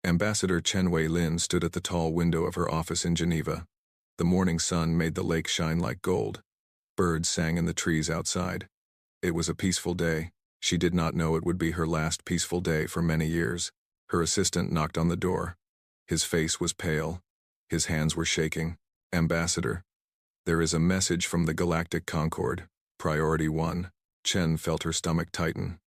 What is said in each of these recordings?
Ambassador Chen Wei-lin stood at the tall window of her office in Geneva. The morning sun made the lake shine like gold. Birds sang in the trees outside. It was a peaceful day. She did not know it would be her last peaceful day for many years. Her assistant knocked on the door. His face was pale. His hands were shaking. "Ambassador, there is a message from the Galactic Concord. Priority 1. Chen felt her stomach tighten.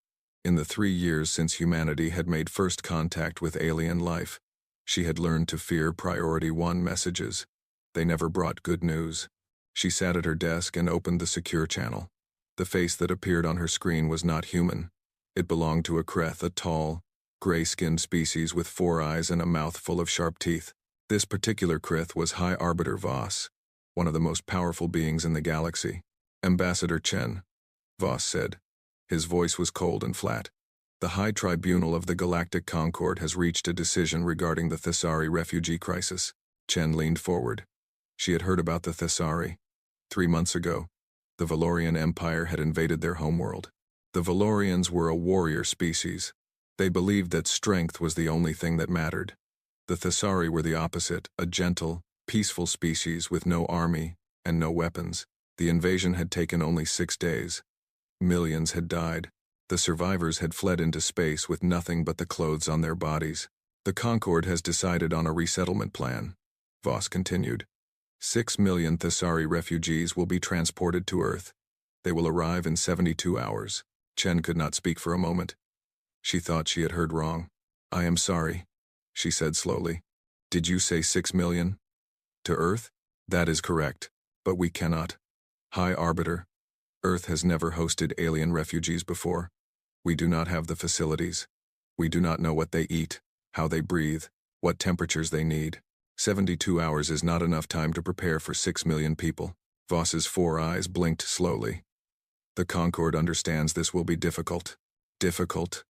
In the 3 years since humanity had made first contact with alien life, she had learned to fear Priority 1 messages. They never brought good news. She sat at her desk and opened the secure channel. The face that appeared on her screen was not human. It belonged to a Kreth, a tall, gray-skinned species with 4 eyes and a mouth full of sharp teeth. This particular Kreth was High Arbiter Voss, one of the most powerful beings in the galaxy. "Ambassador Chen," Voss said. His voice was cold and flat. "The High Tribunal of the Galactic Concord has reached a decision regarding the Thessari refugee crisis." Chen leaned forward. She had heard about the Thessari. 3 months ago, the Valorian Empire had invaded their homeworld. The Valorians were a warrior species. They believed that strength was the only thing that mattered. The Thessari were the opposite, a gentle, peaceful species with no army and no weapons. The invasion had taken only 6 days. Millions had died. The survivors had fled into space with nothing but the clothes on their bodies. "The Concord has decided on a resettlement plan," Voss continued. 6 million Thessari refugees will be transported to Earth. They will arrive in 72 hours. Chen could not speak for a moment. She thought she had heard wrong. "I am sorry," she said slowly. "Did you say 6 million? To Earth?" "That is correct. But we cannot. High Arbiter, Earth has never hosted alien refugees before. We do not have the facilities. We do not know what they eat, how they breathe, what temperatures they need. 72 hours is not enough time to prepare for 6 million people." Voss's 4 eyes blinked slowly. "The Concord understands this will be difficult." "Difficult?"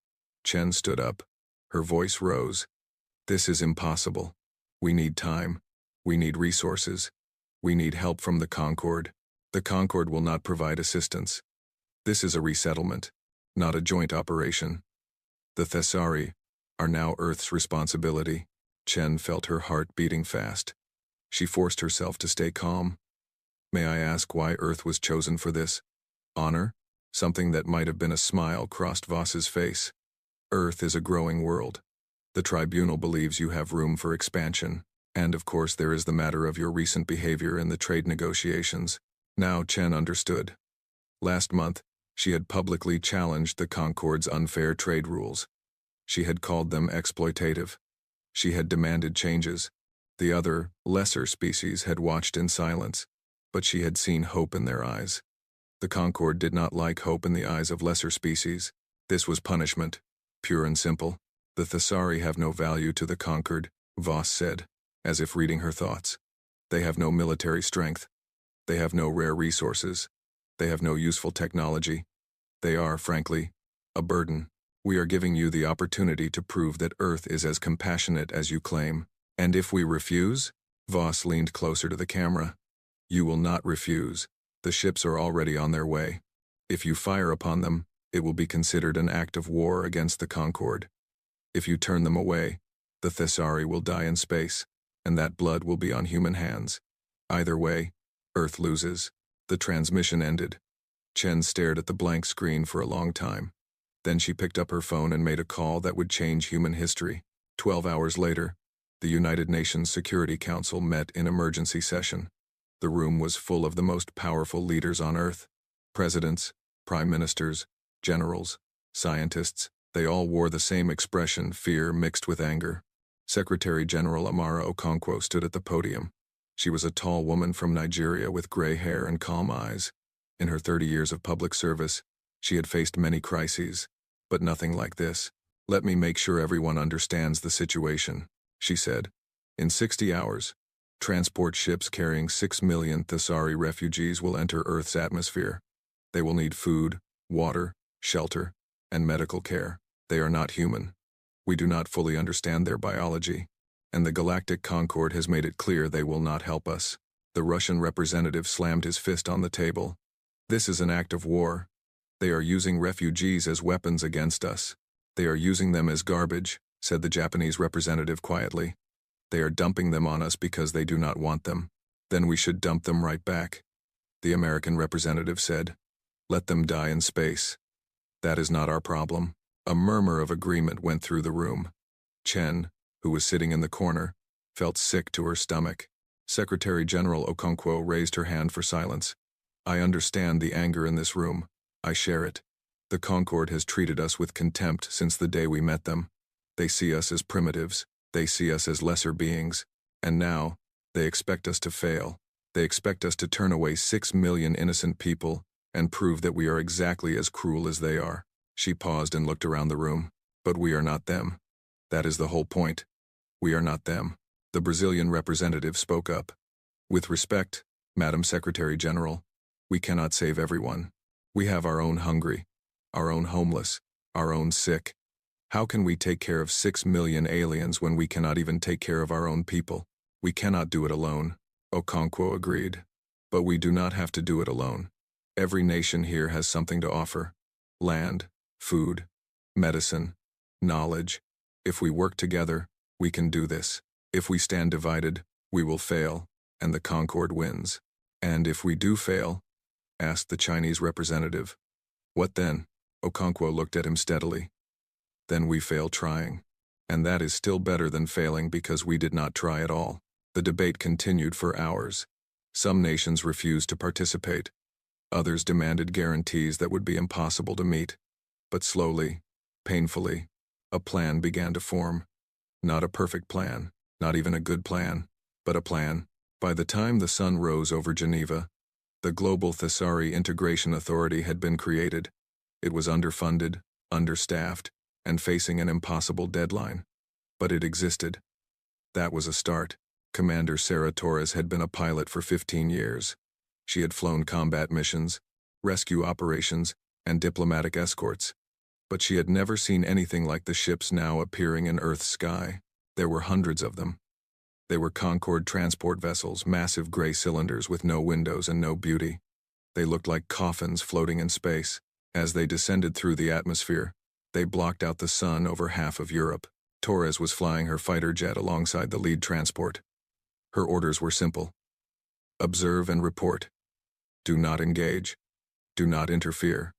Chen stood up. Her voice rose. "This is impossible. We need time. We need resources. We need help from the Concord. The Concord will not provide assistance. This is a resettlement, not a joint operation. The Thessari are now Earth's responsibility." Chen felt her heart beating fast. She forced herself to stay calm. "May I ask why Earth was chosen for this? Honor?" Something that might have been a smile crossed Voss's face. "Earth is a growing world. The tribunal believes you have room for expansion. And of course there is the matter of your recent behavior in the trade negotiations." Now Chen understood. Last month, she had publicly challenged the Concord's unfair trade rules. She had called them exploitative. She had demanded changes. The other, lesser species had watched in silence, but she had seen hope in their eyes. The Concord did not like hope in the eyes of lesser species. This was punishment, pure and simple. "The Thessari have no value to the Concord," Voss said, as if reading her thoughts. "They have no military strength. They have no rare resources. They have no useful technology. They are, frankly, a burden. We are giving you the opportunity to prove that Earth is as compassionate as you claim. And if we refuse?" Voss leaned closer to the camera. "You will not refuse. The ships are already on their way. If you fire upon them, it will be considered an act of war against the Concord. If you turn them away, the Thessari will die in space, and that blood will be on human hands. Either way, Earth loses." The transmission ended. Chen stared at the blank screen for a long time. Then she picked up her phone and made a call that would change human history. 12 hours later, the United Nations Security Council met in emergency session. The room was full of the most powerful leaders on Earth. Presidents, prime ministers, generals, scientists. They all wore the same expression, fear mixed with anger. Secretary General Amara Okonkwo stood at the podium. She was a tall woman from Nigeria with gray hair and calm eyes. In her 30 years of public service, she had faced many crises, but nothing like this. "Let me make sure everyone understands the situation," she said. "In 60 hours, transport ships carrying 6 million Thessari refugees will enter Earth's atmosphere. They will need food, water, shelter, and medical care. They are not human. We do not fully understand their biology, and the Galactic Concord has made it clear they will not help us." The Russian representative slammed his fist on the table. "This is an act of war. They are using refugees as weapons against us. They are using them as garbage. said the Japanese representative quietly. They are dumping them on us because they do not want them. Then we should dump them right back. The American representative said, let them die in space. That is not our problem. A murmur of agreement went through the room. Chen, who was sitting in the corner, felt sick to her stomach. Secretary General Okonkwo raised her hand for silence. I understand the anger in this room. I share it. The Concord has treated us with contempt since the day we met them. They see us as primitives. They see us as lesser beings. And now, they expect us to fail. They expect us to turn away 6 million innocent people and prove that we are exactly as cruel as they are. She paused and looked around the room. But we are not them. That is the whole point. We are not them. The Brazilian representative spoke up. With respect, Madam Secretary General, we cannot save everyone. We have our own hungry, our own homeless, our own sick. How can we take care of 6 million aliens when we cannot even take care of our own people? We cannot do it alone. Okonkwo agreed. But we do not have to do it alone. Every nation here has something to offer. Land, food, medicine, knowledge. If we work together, we can do this. If we stand divided, we will fail, and the Concord wins. And if we do fail, asked the Chinese representative. What then? Okonkwo looked at him steadily. Then we fail trying. And that is still better than failing because we did not try at all. The debate continued for hours. Some nations refused to participate. Others demanded guarantees that would be impossible to meet. But slowly, painfully, a plan began to form. Not a perfect plan, not even a good plan, but a plan. By the time the sun rose over Geneva, the Global Thesauri Integration Authority had been created. It was underfunded, understaffed, and facing an impossible deadline. But it existed. That was a start. Commander Sarah Torres had been a pilot for 15 years. She had flown combat missions, rescue operations, and diplomatic escorts. But she had never seen anything like the ships now appearing in Earth's sky. There were hundreds of them. They were Concorde transport vessels, massive gray cylinders with no windows and no beauty. They looked like coffins floating in space. As they descended through the atmosphere, they blocked out the sun over half of Europe. Torres was flying her fighter jet alongside the lead transport. Her orders were simple. Observe and report. Do not engage. Do not interfere.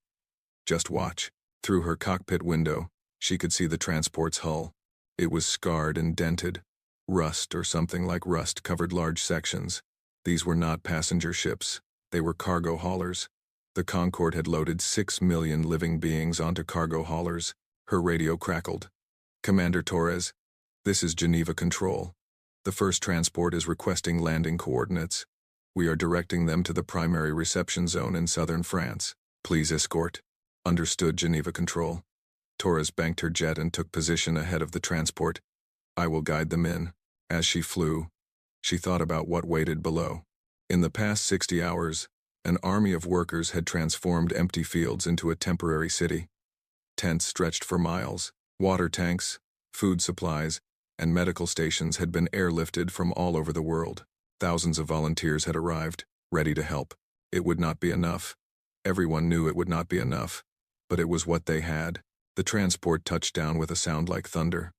Just watch. Through her cockpit window, she could see the transport's hull. It was scarred and dented. Rust or something like rust covered large sections. These were not passenger ships. They were cargo haulers. The Concorde had loaded 6 million living beings onto cargo haulers. Her radio crackled. Commander Torres, this is Geneva Control. The first transport is requesting landing coordinates. We are directing them to the primary reception zone in southern France. Please escort. Understood, Geneva Control. Torres banked her jet and took position ahead of the transport. I will guide them in. As she flew, she thought about what waited below. In the past 60 hours, an army of workers had transformed empty fields into a temporary city. Tents stretched for miles. Water tanks, food supplies, and medical stations had been airlifted from all over the world. Thousands of volunteers had arrived, ready to help. It would not be enough. Everyone knew it would not be enough, but it was what they had. The transport touched down with a sound like thunder.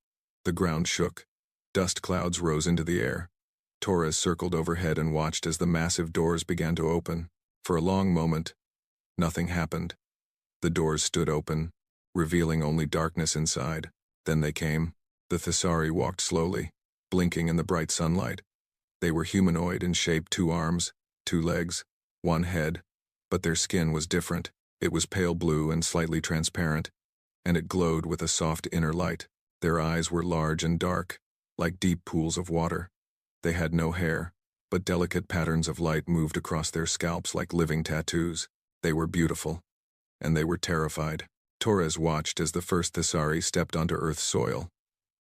The ground shook. Dust clouds rose into the air. Torres circled overhead and watched as the massive doors began to open. For a long moment, nothing happened. The doors stood open, revealing only darkness inside. Then they came. The Thesauri walked slowly, blinking in the bright sunlight. They were humanoid in shape, 2 arms, 2 legs, 1 head, but their skin was different. It was pale blue and slightly transparent, and it glowed with a soft inner light. Their eyes were large and dark, like deep pools of water. They had no hair, but delicate patterns of light moved across their scalps like living tattoos. They were beautiful, and they were terrified. Torres watched as the first Thesauri stepped onto Earth's soil.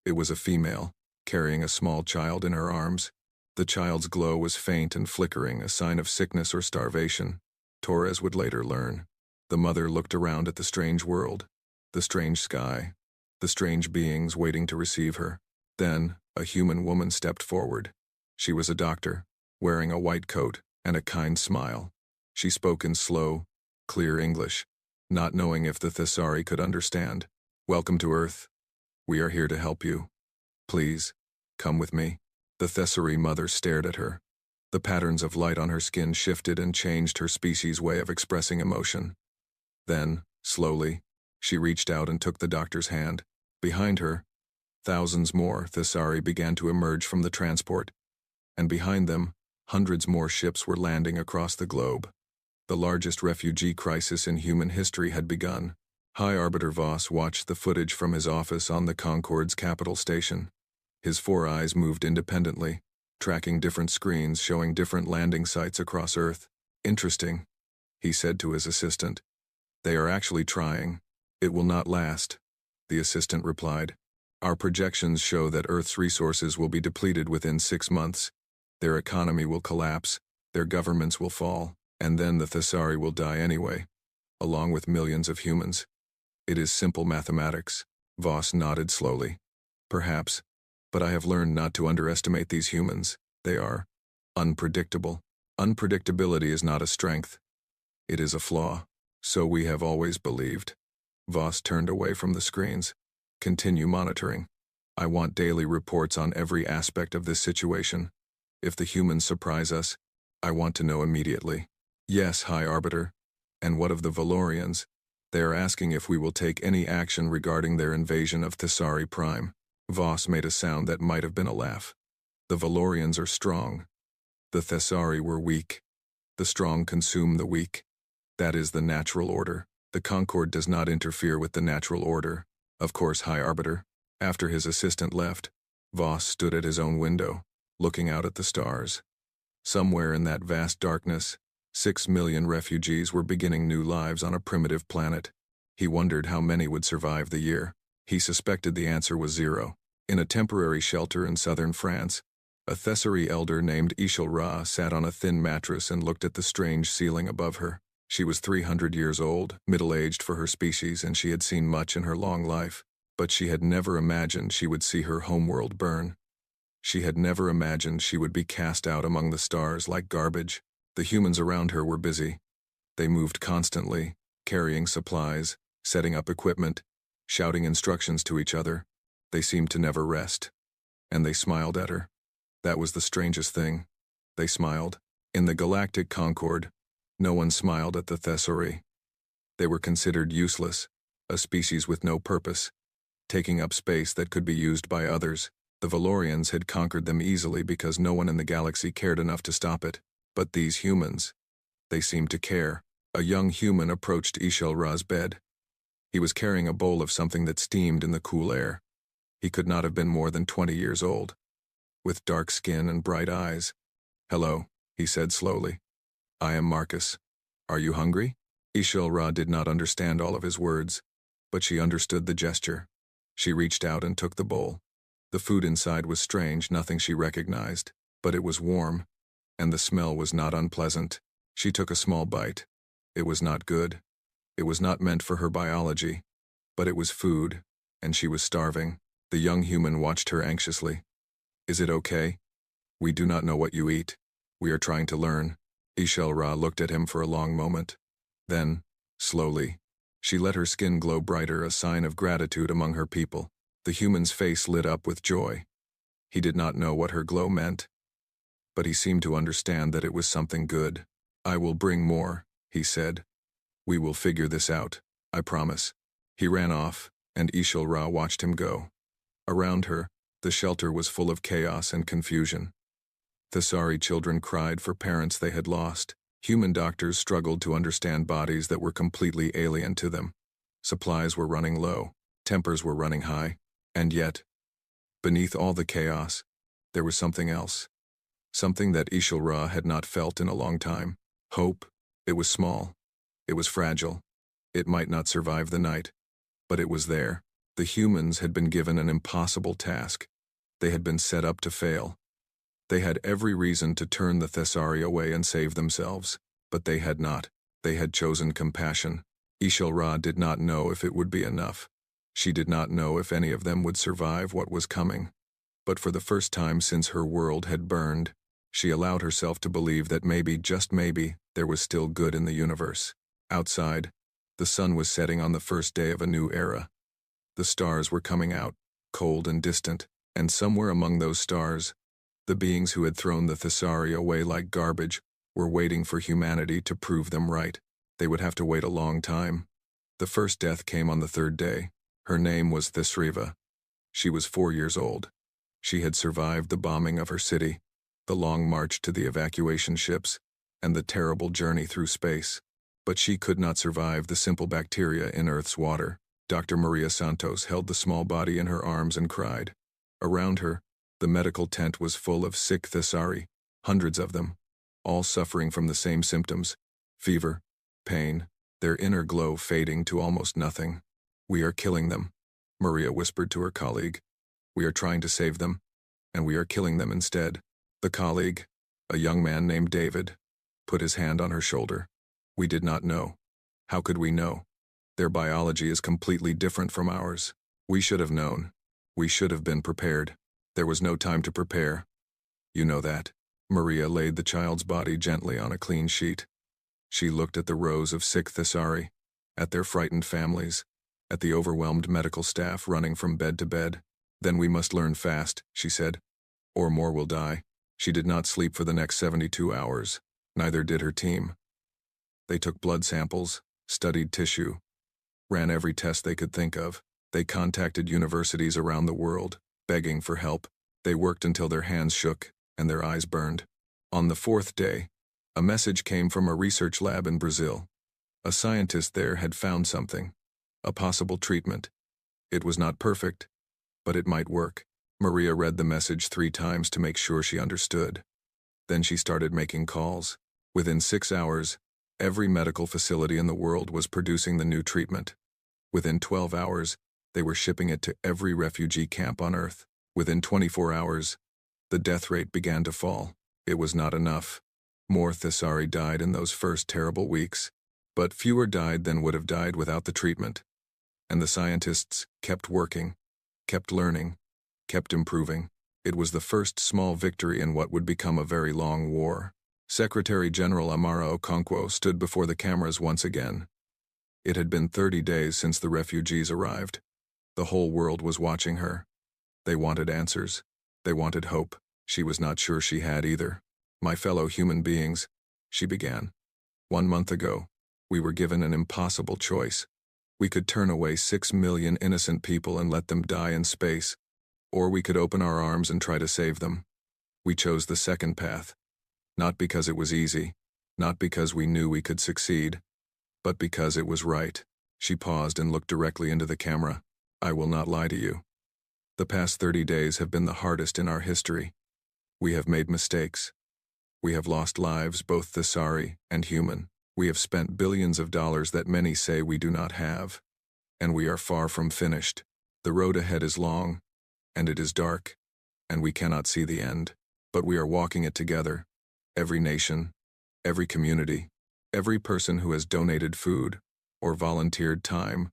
It was a female, carrying a small child in her arms. The child's glow was faint and flickering, a sign of sickness or starvation. Torres would later learn. The mother looked around at the strange world, the strange sky, the strange beings waiting to receive her. Then, a human woman stepped forward. She was a doctor, wearing a white coat and a kind smile. She spoke in slow, clear English, not knowing if the Thesauri could understand. Welcome to Earth. We are here to help you. Please, come with me. The Thessary mother stared at her. The patterns of light on her skin shifted and changed her species' way of expressing emotion. Then, slowly, she reached out and took the doctor's hand. Behind her, thousands more Thessary began to emerge from the transport, and behind them, hundreds more ships were landing across the globe. The largest refugee crisis in human history had begun. High Arbiter Voss watched the footage from his office on the Concorde's capital station. His 4 eyes moved independently, tracking different screens showing different landing sites across Earth. Interesting, he said to his assistant. They are actually trying. It will not last, the assistant replied. Our projections show that Earth's resources will be depleted within 6 months. Their economy will collapse, their governments will fall, and then the Thessary will die anyway, along with millions of humans. It is simple mathematics. Voss nodded slowly. Perhaps, but I have learned not to underestimate these humans. They are unpredictable. Unpredictability is not a strength. It is a flaw. So we have always believed. Voss turned away from the screens. Continue monitoring. I want daily reports on every aspect of this situation. If the humans surprise us, I want to know immediately. Yes, High Arbiter. And what of the Valorians? They are asking if we will take any action regarding their invasion of Thessary Prime. Voss made a sound that might have been a laugh. The Valorians are strong. The Thessary were weak. The strong consume the weak. That is the natural order. The Concorde does not interfere with the natural order. Of course, High Arbiter. After his assistant left, Voss stood at his own window, looking out at the stars. Somewhere in that vast darkness, 6 million refugees were beginning new lives on a primitive planet. He wondered how many would survive the year. He suspected the answer was 0. In a temporary shelter in southern France, a Thessary elder named HFY sat on a thin mattress and looked at the strange ceiling above her. She was 300 years old, middle-aged for her species, and she had seen much in her long life, but she had never imagined she would see her homeworld burn. She had never imagined she would be cast out among the stars like garbage. The humans around her were busy. They moved constantly, carrying supplies, setting up equipment, shouting instructions to each other. They seemed to never rest. And they smiled at her. That was the strangest thing. They smiled. In the Galactic Concorde, no one smiled at the Thessary. They were considered useless, a species with no purpose, taking up space that could be used by others. The Valorians had conquered them easily because no one in the galaxy cared enough to stop it. But these humans, they seemed to care. A young human approached HFY's bed. He was carrying a bowl of something that steamed in the cool air. He could not have been more than 20 years old, with dark skin and bright eyes. Hello, he said slowly. I am Marcus. Are you hungry? HFY did not understand all of his words, but she understood the gesture. She reached out and took the bowl. The food inside was strange, nothing she recognized, but it was warm, and the smell was not unpleasant. She took a small bite. It was not good. It was not meant for her biology, but it was food, and she was starving. The young human watched her anxiously. Is it okay? We do not know what you eat. We are trying to learn. HFY looked at him for a long moment. Then, slowly, she let her skin glow brighter, a sign of gratitude among her people. The human's face lit up with joy. He did not know what her glow meant, but he seemed to understand that it was something good. I will bring more, he said. We will figure this out, I promise. He ran off, and HFY watched him go. Around her, the shelter was full of chaos and confusion. Thessary children cried for parents they had lost. Human doctors struggled to understand bodies that were completely alien to them. Supplies were running low, tempers were running high, and yet, beneath all the chaos, there was something else. Something that HFY had not felt in a long time. Hope. It was small. It was fragile. It might not survive the night, but it was there. The humans had been given an impossible task. They had been set up to fail. They had every reason to turn the Thessary away and save themselves, but they had not. They had chosen compassion. HFY did not know if it would be enough. She did not know if any of them would survive what was coming. But for the first time since her world had burned, she allowed herself to believe that maybe, just maybe, there was still good in the universe. Outside, the sun was setting on the first day of a new era. The stars were coming out. cold and distant, and somewhere among those stars, the beings who had thrown the Thessari away like garbage were waiting for humanity to prove them right. They would have to wait a long time. The first death came on the third day. Her name was Thesriva. She was 4 years old. She had survived the bombing of her city, the long march to the evacuation ships, and the terrible journey through space. But she could not survive the simple bacteria in Earth's water. Dr. Maria Santos held the small body in her arms and cried. Around her, the medical tent was full of sick Thessari, hundreds of them, all suffering from the same symptoms: fever, pain, their inner glow fading to almost nothing. "We are killing them," Maria whispered to her colleague. "We are trying to save them, and we are killing them instead." The colleague, a young man named David, put his hand on her shoulder. "We did not know. How could we know? Their biology is completely different from ours. We should have known. We should have been prepared. There was no time to prepare. You know that." Maria laid the child's body gently on a clean sheet. She looked at the rows of sick Thessari, at their frightened families, at the overwhelmed medical staff running from bed to bed. "Then we must learn fast," she said, "or more will die." She did not sleep for the next 72 hours. Neither did her team. They took blood samples, studied tissue, ran every test they could think of. They contacted universities around the world, begging for help. They worked until their hands shook and their eyes burned. On the fourth day, a message came from a research lab in Brazil. A scientist there had found something, a possible treatment. It was not perfect, but it might work. Maria read the message 3 times to make sure she understood. Then she started making calls. Within 6 hours, every medical facility in the world was producing the new treatment. Within 12 hours, they were shipping it to every refugee camp on Earth. Within 24 hours, the death rate began to fall. It was not enough. More Thessari died in those first terrible weeks, but fewer died than would have died without the treatment. And the scientists kept working, kept learning, kept improving. It was the first small victory in what would become a very long war. Secretary General Amara Okonkwo stood before the cameras once again. It had been 30 days since the refugees arrived. The whole world was watching her. They wanted answers. They wanted hope. She was not sure she had either. "My fellow human beings," she began. "1 month ago, we were given an impossible choice. We could turn away 6 million innocent people and let them die in space, or we could open our arms and try to save them. We chose the second path, not because it was easy, not because we knew we could succeed, but because it was right." She paused and looked directly into the camera. "I will not lie to you. The past 30 days have been the hardest in our history. We have made mistakes. We have lost lives, both Thessari and human. We have spent billions of dollars that many say we do not have. And we are far from finished. The road ahead is long, and it is dark, and we cannot see the end. But we are walking it together. Every nation, every community, every person who has donated food, or volunteered time,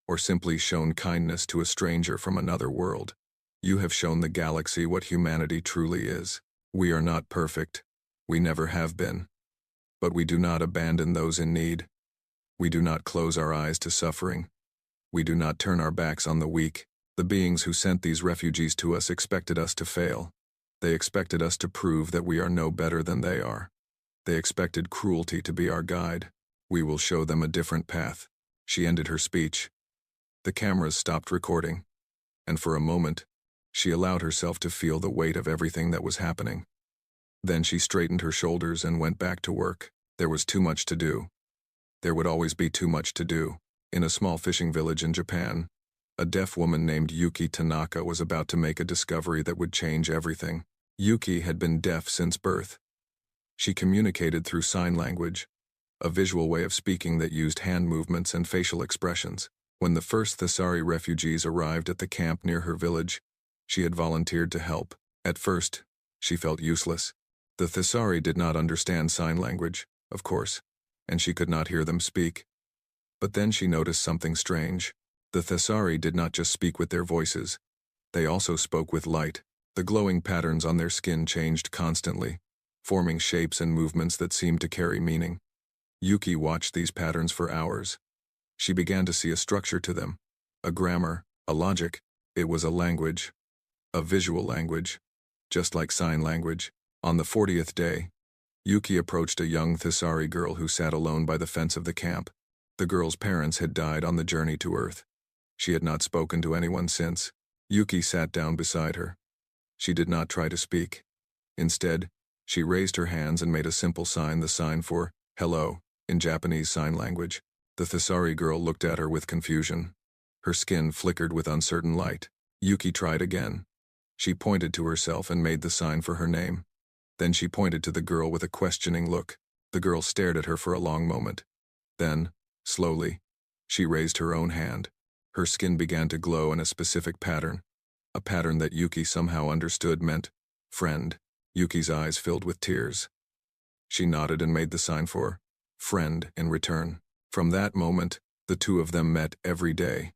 or simply shown kindness to a stranger from another world. You have shown the galaxy what humanity truly is. We are not perfect. We never have been. But we do not abandon those in need. We do not close our eyes to suffering. We do not turn our backs on the weak. The beings who sent these refugees to us expected us to fail. They expected us to prove that we are no better than they are. They expected cruelty to be our guide. We will show them a different path." She ended her speech. The cameras stopped recording, and for a moment, she allowed herself to feel the weight of everything that was happening. Then she straightened her shoulders and went back to work. There was too much to do. There would always be too much to do. In a small fishing village in Japan, a deaf woman named Yuki Tanaka was about to make a discovery that would change everything. Yuki had been deaf since birth. She communicated through sign language, a visual way of speaking that used hand movements and facial expressions. When the first Thessari refugees arrived at the camp near her village, she had volunteered to help. At first, she felt useless. The Thessari did not understand sign language, of course, and she could not hear them speak. But then she noticed something strange. The Thessari did not just speak with their voices. They also spoke with light. The glowing patterns on their skin changed constantly, forming shapes and movements that seemed to carry meaning. Yuki watched these patterns for hours. She began to see a structure to them, a grammar, a logic. It was a language, a visual language, just like sign language. On the 40th day, Yuki approached a young Thesari girl who sat alone by the fence of the camp. The girl's parents had died on the journey to Earth. She had not spoken to anyone since. Yuki sat down beside her. She did not try to speak. Instead, she raised her hands and made a simple sign, the sign for hello, in Japanese Sign Language. The Thesari girl looked at her with confusion. Her skin flickered with uncertain light. Yuki tried again. She pointed to herself and made the sign for her name. Then she pointed to the girl with a questioning look. The girl stared at her for a long moment. Then, slowly, she raised her own hand. Her skin began to glow in a specific pattern. A pattern that Yuki somehow understood meant friend. Yuki's eyes filled with tears. She nodded and made the sign for friend in return. From that moment, the two of them met every day.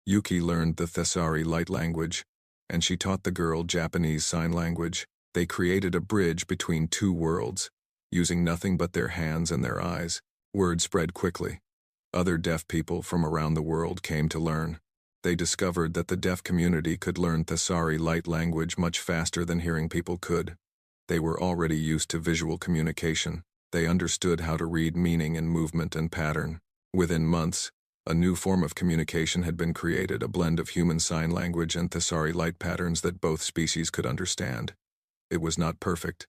Yuki learned the Thesari light language, and she taught the girl Japanese Sign Language. They created a bridge between two worlds, using nothing but their hands and their eyes. Word spread quickly. Other deaf people from around the world came to learn. They discovered that the deaf community could learn Thesari light language much faster than hearing people could. They were already used to visual communication. They understood how to read meaning in movement and pattern. Within months, a new form of communication had been created, a blend of human sign language and Thesari light patterns that both species could understand. It was not perfect,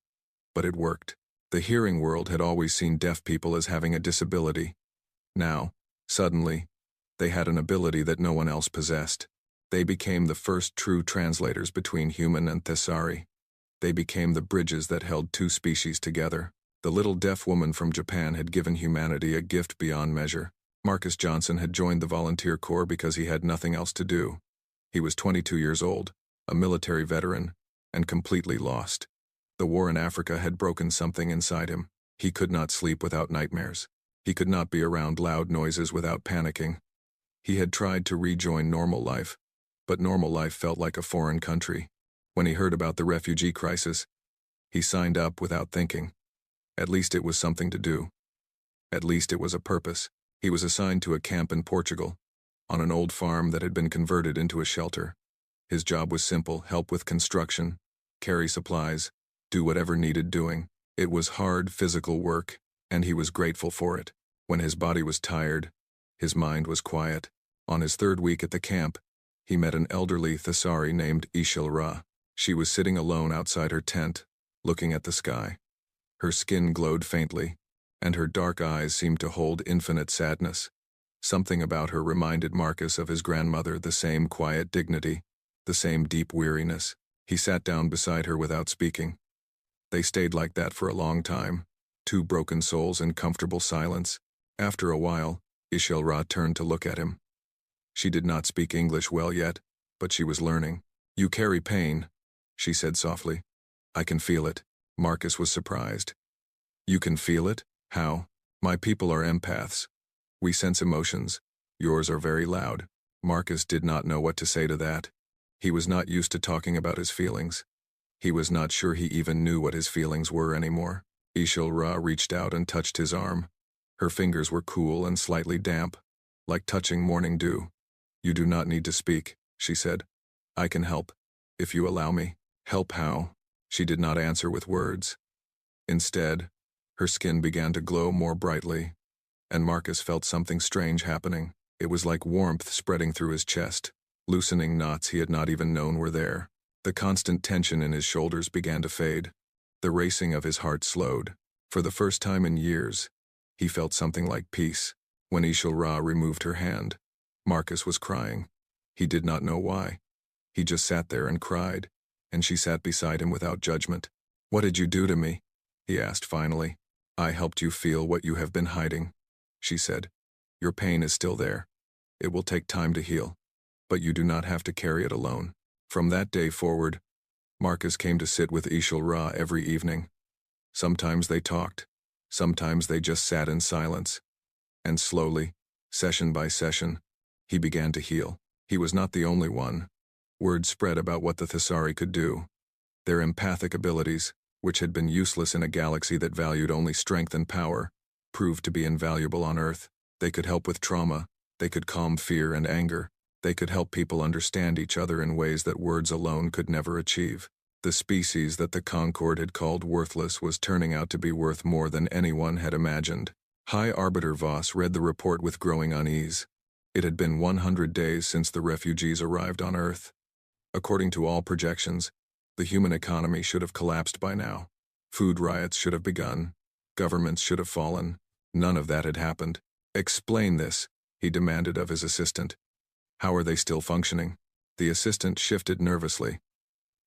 but it worked. The hearing world had always seen deaf people as having a disability. Now, suddenly, they had an ability that no one else possessed. They became the first true translators between human and Thesari. They became the bridges that held two species together. The little deaf woman from Japan had given humanity a gift beyond measure. Marcus Johnson had joined the volunteer corps because he had nothing else to do. He was 22 years old, a military veteran, and completely lost. The war in Africa had broken something inside him. He could not sleep without nightmares. He could not be around loud noises without panicking. He had tried to rejoin normal life, but normal life felt like a foreign country. When he heard about the refugee crisis, he signed up without thinking. At least it was something to do. At least it was a purpose. He was assigned to a camp in Portugal, on an old farm that had been converted into a shelter. His job was simple: help with construction, carry supplies, do whatever needed doing. It was hard physical work, and he was grateful for it. When his body was tired, his mind was quiet. On his third week at the camp, he met an elderly Thesari named Ishilra. She was sitting alone outside her tent, looking at the sky. Her skin glowed faintly, and her dark eyes seemed to hold infinite sadness. Something about her reminded Marcus of his grandmother, the same quiet dignity, the same deep weariness. He sat down beside her without speaking. They stayed like that for a long time, two broken souls in comfortable silence. After a while, Ishilra turned to look at him. She did not speak English well yet, but she was learning. "You carry pain," she said softly. "I can feel it." Marcus was surprised. "You can feel it? How?" "My people are empaths. We sense emotions. Yours are very loud." Marcus did not know what to say to that. He was not used to talking about his feelings. He was not sure he even knew what his feelings were anymore. Ishilra reached out and touched his arm. Her fingers were cool and slightly damp, like touching morning dew. "You do not need to speak," she said. "I can help, if you allow me." "Help how?" She did not answer with words. Instead, her skin began to glow more brightly, and Marcus felt something strange happening. It was like warmth spreading through his chest, loosening knots he had not even known were there. The constant tension in his shoulders began to fade. The racing of his heart slowed. For the first time in years, he felt something like peace. When Ishilra removed her hand, Marcus was crying. He did not know why. He just sat there and cried, and she sat beside him without judgment. "What did you do to me?" he asked finally. "I helped you feel what you have been hiding," she said. "Your pain is still there. It will take time to heal, but you do not have to carry it alone." From that day forward, Marcus came to sit with Ishilra every evening. Sometimes they talked, sometimes they just sat in silence. And slowly, session by session, he began to heal. He was not the only one. Word spread about what the Thesari could do. Their empathic abilities, which had been useless in a galaxy that valued only strength and power, proved to be invaluable on Earth. They could help with trauma, they could calm fear and anger, They could help people understand each other in ways that words alone could never achieve. The species that the Concord had called worthless was turning out to be worth more than anyone had imagined. High Arbiter Voss read the report with growing unease. It had been 100 days since the refugees arrived on Earth. According to all projections, the human economy should have collapsed by now. Food riots should have begun. Governments should have fallen. None of that had happened. "Explain this," he demanded of his assistant. "How are they still functioning?" The assistant shifted nervously.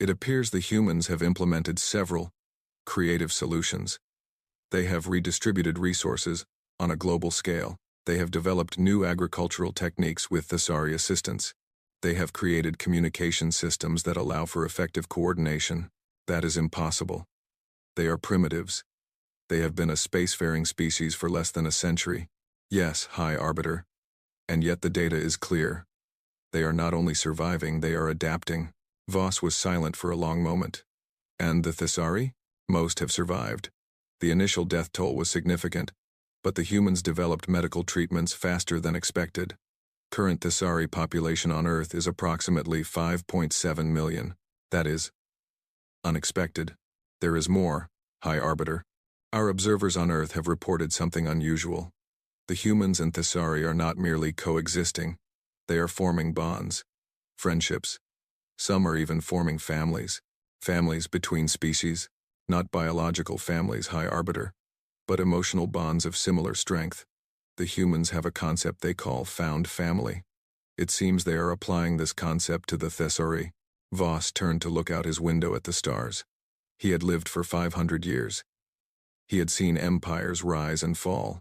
"It appears the humans have implemented several creative solutions. They have redistributed resources on a global scale. They have developed new agricultural techniques with Thesari assistance. They have created communication systems that allow for effective coordination. That is impossible. They are primitives. They have been a spacefaring species for less than a century. Yes, High Arbiter. And yet the data is clear. They are not only surviving, they are adapting." Voss was silent for a long moment. "And the Thesari? Most have survived. The initial death toll was significant, but the humans developed medical treatments faster than expected. Current Thesari population on Earth is approximately 5.7 million. That is unexpected. There is more, High Arbiter. Our observers on Earth have reported something unusual. The humans and Thesari are not merely coexisting. They are forming bonds, friendships. Some are even forming families. Families between species. Not biological families, High Arbiter, but emotional bonds of similar strength. The humans have a concept they call found family. It seems they are applying this concept to the Thesari." Voss turned to look out his window at the stars. He had lived for 500 years. He had seen empires rise and fall.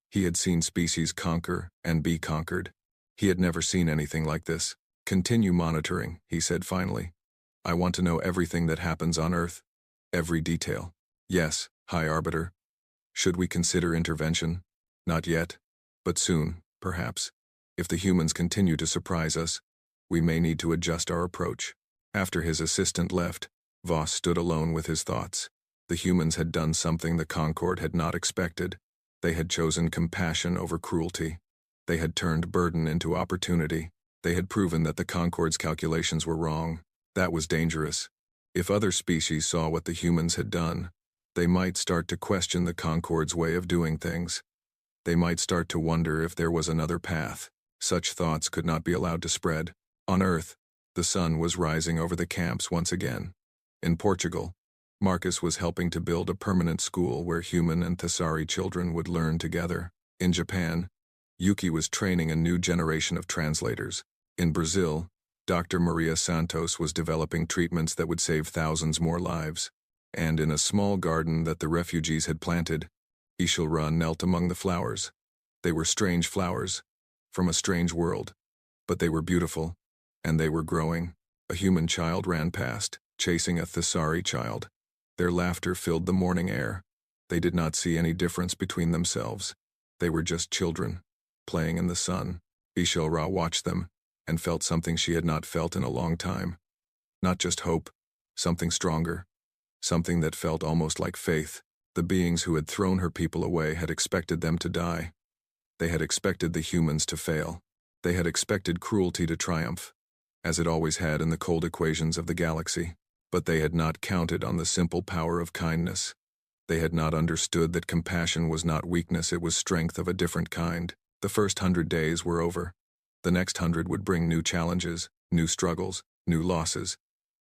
He had seen species conquer and be conquered. He had never seen anything like this. "Continue monitoring," he said finally. "I want to know everything that happens on Earth. Every detail." "Yes, High Arbiter." "Should we consider intervention?" "Not yet, but soon, perhaps. If the humans continue to surprise us, we may need to adjust our approach." After his assistant left, Voss stood alone with his thoughts. The humans had done something the Concord had not expected. They had chosen compassion over cruelty. They had turned burden into opportunity. They had proven that the Concord's calculations were wrong. That was dangerous. If other species saw what the humans had done, they might start to question the Concord's way of doing things. They might start to wonder if there was another path. Such thoughts could not be allowed to spread. On Earth, the sun was rising over the camps once again. In Portugal, Marcus was helping to build a permanent school where human and Thesari children would learn together. In Japan, Yuki was training a new generation of translators. In Brazil, Dr. Maria Santos was developing treatments that would save thousands more lives. And in a small garden that the refugees had planted, Ishilra knelt among the flowers. They were strange flowers, from a strange world, but they were beautiful, and they were growing. A human child ran past, chasing a Thesari child. Their laughter filled the morning air. They did not see any difference between themselves. They were just children, playing in the sun. Ishilra watched them, and felt something she had not felt in a long time. Not just hope, something stronger. Something that felt almost like faith. The beings who had thrown her people away had expected them to die. They had expected the humans to fail. They had expected cruelty to triumph, as it always had in the cold equations of the galaxy. But they had not counted on the simple power of kindness. They had not understood that compassion was not weakness, it was strength of a different kind. The first 100 days were over. The next 100 would bring new challenges, new struggles, new losses.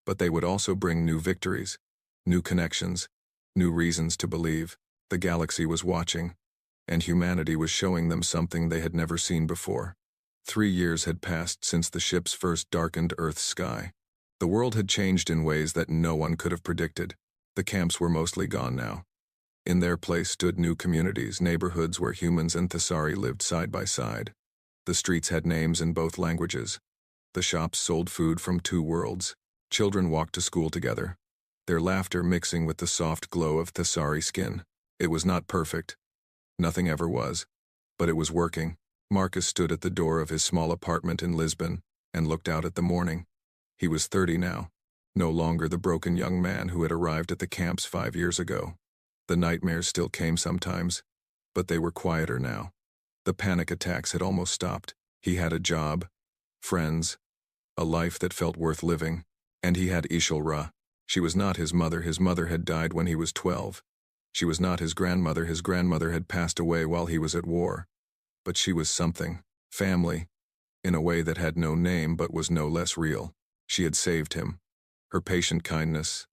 But they would also bring new victories, new connections, new reasons to believe. The galaxy was watching, and humanity was showing them something they had never seen before. 3 years had passed since the ships first darkened Earth's sky. The world had changed in ways that no one could have predicted. The camps were mostly gone now. In their place stood new communities, neighborhoods where humans and Thesari lived side by side. The streets had names in both languages. The shops sold food from 2 worlds. Children walked to school together, their laughter mixing with the soft glow of Thesari skin. It was not perfect. Nothing ever was. But it was working. Marcus stood at the door of his small apartment in Lisbon and looked out at the morning. He was 30 now, no longer the broken young man who had arrived at the camps 5 years ago. The nightmares still came sometimes, but they were quieter now. The panic attacks had almost stopped. He had a job, friends, a life that felt worth living. And he had HFY. She was not his mother had died when he was 12. She was not his grandmother had passed away while he was at war. But she was something, family, in a way that had no name but was no less real. She had saved him. Her patient kindness,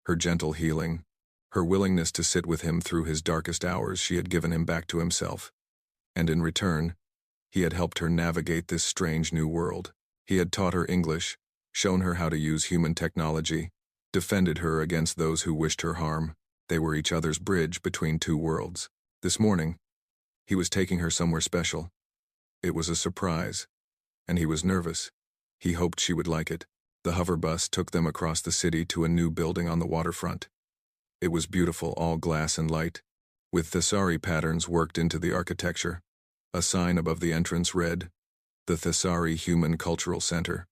her gentle healing, her willingness to sit with him through his darkest hours, she had given him back to himself. And in return, he had helped her navigate this strange new world. He had taught her English, shown her how to use human technology, defended her against those who wished her harm. They were each other's bridge between two worlds. This morning, he was taking her somewhere special. It was a surprise, and he was nervous. He hoped she would like it. The hover bus took them across the city to a new building on the waterfront. It was beautiful, all glass and light, with Thessari patterns worked into the architecture. A sign above the entrance read, "The Thessari Human Cultural Center.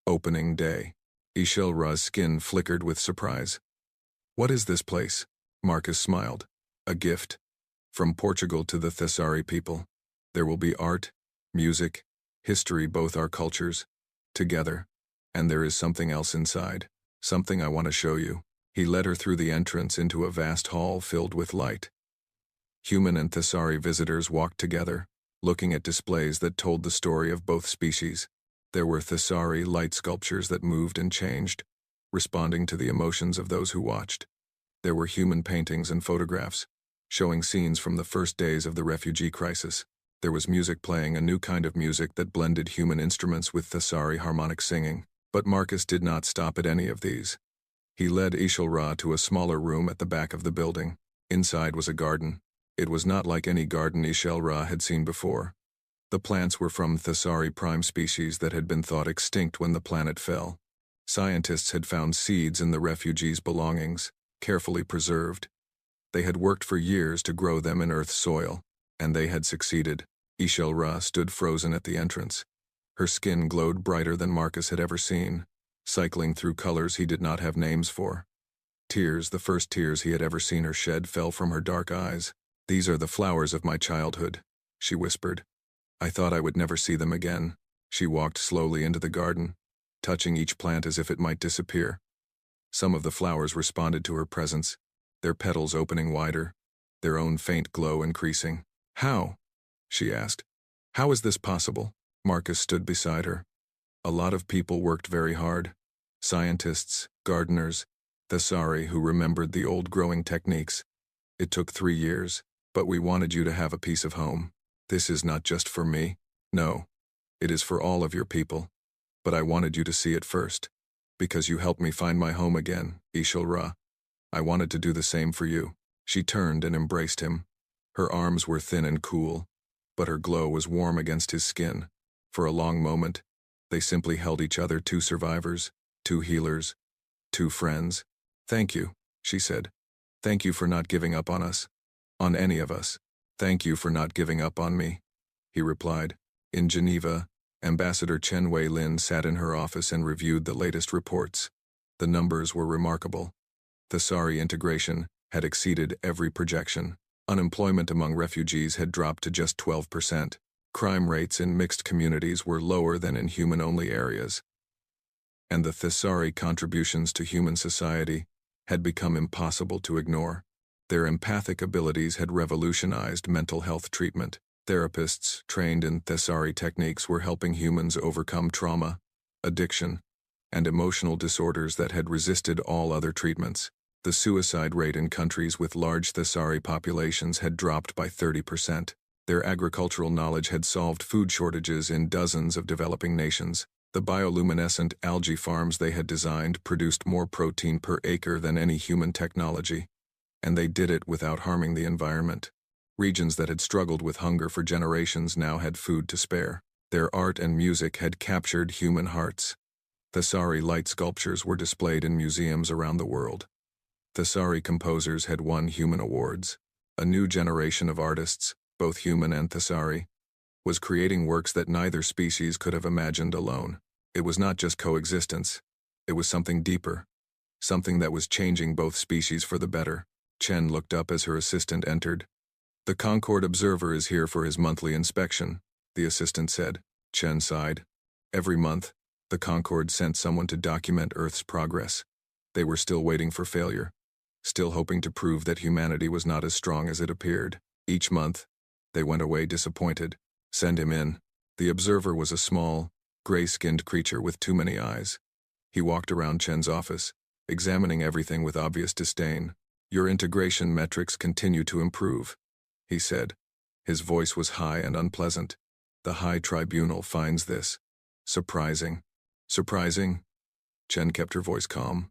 Opening Day." HFY's skin flickered with surprise. "What is this place?" Marcus smiled. "A gift. From Portugal to the Thessari people. There will be art, music, history, both our cultures, together. And there is something else inside. Something I want to show you." He led her through the entrance into a vast hall filled with light. Human and Thessari visitors walked together, looking at displays that told the story of both species. There were Thessari light sculptures that moved and changed, responding to the emotions of those who watched. There were human paintings and photographs, showing scenes from the first days of the refugee crisis. There was music playing, a new kind of music that blended human instruments with Thessari harmonic singing. But Marcus did not stop at any of these. He led HFY to a smaller room at the back of the building. Inside was a garden. It was not like any garden HFY had seen before. The plants were from Thessari prime species that had been thought extinct when the planet fell. Scientists had found seeds in the refugees' belongings, carefully preserved. They had worked for years to grow them in Earth's soil, and they had succeeded. HFY stood frozen at the entrance. Her skin glowed brighter than Marcus had ever seen, cycling through colors he did not have names for. Tears, the first tears he had ever seen her shed, fell from her dark eyes. "These are the flowers of my childhood," she whispered. "I thought I would never see them again." She walked slowly into the garden, touching each plant as if it might disappear. Some of the flowers responded to her presence, their petals opening wider, their own faint glow increasing. "How?" she asked. "How is this possible?" Marcus stood beside her. "A lot of people worked very hard. Scientists, gardeners, Thessari who remembered the old growing techniques. It took 3 years, but we wanted you to have a piece of home. This is not just for me. No, it is for all of your people. But I wanted you to see it first, because you helped me find my home again, HFY. I wanted to do the same for you." She turned and embraced him. Her arms were thin and cool, but her glow was warm against his skin. For a long moment, they simply held each other, two survivors, two healers, two friends. "Thank you," she said. "Thank you for not giving up on us. On any of us. Thank you for not giving up on me," he replied. In Geneva, Ambassador Chen Wei-Lin sat in her office and reviewed the latest reports. The numbers were remarkable. Thessari integration had exceeded every projection. Unemployment among refugees had dropped to just 12%. Crime rates in mixed communities were lower than in human-only areas. And the Thessari contributions to human society had become impossible to ignore. Their empathic abilities had revolutionized mental health treatment. Therapists trained in Thessari techniques were helping humans overcome trauma, addiction, and emotional disorders that had resisted all other treatments. The suicide rate in countries with large Thessari populations had dropped by 30%. Their agricultural knowledge had solved food shortages in dozens of developing nations. The bioluminescent algae farms they had designed produced more protein per acre than any human technology. And they did it without harming the environment. Regions that had struggled with hunger for generations now had food to spare. Their art and music had captured human hearts. Thessari light sculptures were displayed in museums around the world. Thessari composers had won human awards. A new generation of artists, both human and Thessari, was creating works that neither species could have imagined alone. It was not just coexistence. It was something deeper. Something that was changing both species for the better. Chen looked up as her assistant entered. "The Concord Observer is here for his monthly inspection," the assistant said. Chen sighed. Every month, the Concord sent someone to document Earth's progress. They were still waiting for failure, still hoping to prove that humanity was not as strong as it appeared. Each month, they went away disappointed. Send him in. The observer was a small, gray-skinned creature with too many eyes. He walked around Chen's office, examining everything with obvious disdain. Your integration metrics continue to improve, he said. His voice was high and unpleasant. The High Tribunal finds this surprising. Surprising? Chen kept her voice calm.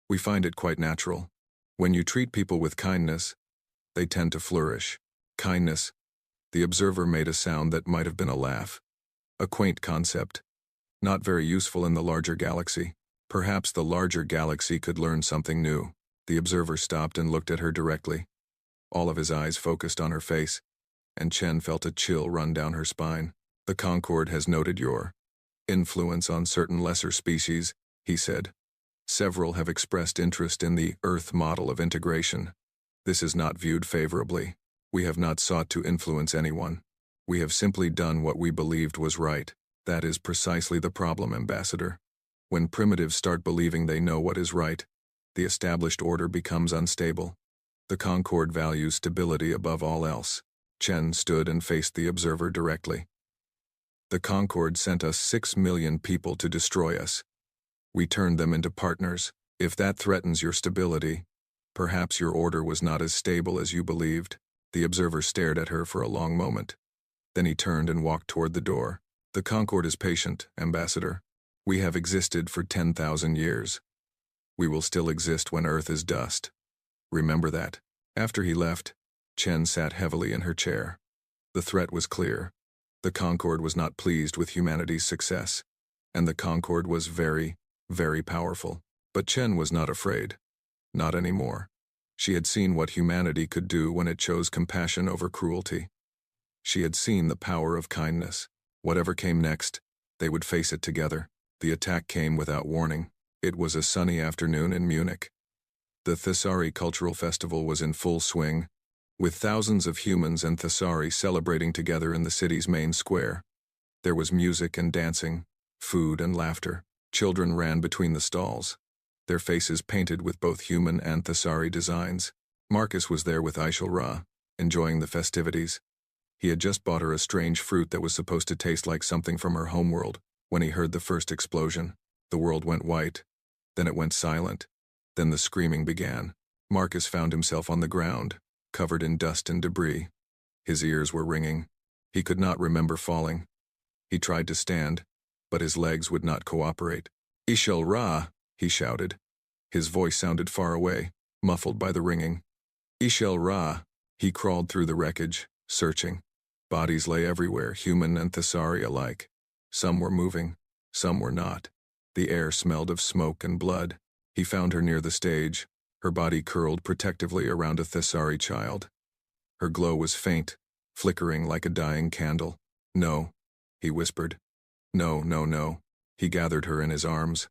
We find it quite natural. When you treat people with kindness, they tend to flourish. Kindness. The observer made a sound that might have been a laugh. A quaint concept. Not very useful in the larger galaxy. Perhaps the larger galaxy could learn something new. The observer stopped and looked at her directly. All of his eyes focused on her face, and Chen felt a chill run down her spine. The Concord has noted your influence on certain lesser species, he said. Several have expressed interest in the Earth model of integration. This is not viewed favorably. We have not sought to influence anyone. We have simply done what we believed was right. That is precisely the problem, Ambassador. When primitives start believing they know what is right, the established order becomes unstable. The Concord values stability above all else. Chen stood and faced the observer directly. The Concord sent us 6 million people to destroy us. We turned them into partners. If that threatens your stability, perhaps your order was not as stable as you believed. The observer stared at her for a long moment. Then he turned and walked toward the door. The Concord is patient, Ambassador. We have existed for 10,000 years. We will still exist when Earth is dust. Remember that. After he left, Chen sat heavily in her chair. The threat was clear. The Concord was not pleased with humanity's success, and the Concord was very, very powerful. But Chen was not afraid. Not anymore. She had seen what humanity could do when it chose compassion over cruelty. She had seen the power of kindness. Whatever came next, they would face it together. The attack came without warning. It was a sunny afternoon in Munich. The Thessari Cultural Festival was in full swing, with thousands of humans and Thessari celebrating together in the city's main square. There was music and dancing, food and laughter. Children ran between the stalls, their faces painted with both human and Thessari designs. Marcus was there with HFY, enjoying the festivities. He had just bought her a strange fruit that was supposed to taste like something from her homeworld. When he heard the first explosion, the world went white. Then it went silent. Then the screaming began. Marcus found himself on the ground, covered in dust and debris. His ears were ringing. He could not remember falling. He tried to stand, but his legs would not cooperate. "Ishel-Ra!" he shouted. His voice sounded far away, muffled by the ringing. "Ishel-Ra!" He crawled through the wreckage, searching. Bodies lay everywhere, human and Thessari alike. Some were moving, some were not. The air smelled of smoke and blood. He found her near the stage, her body curled protectively around a Thessari child. Her glow was faint, flickering like a dying candle. "No," he whispered. "No, no, no." He gathered her in his arms.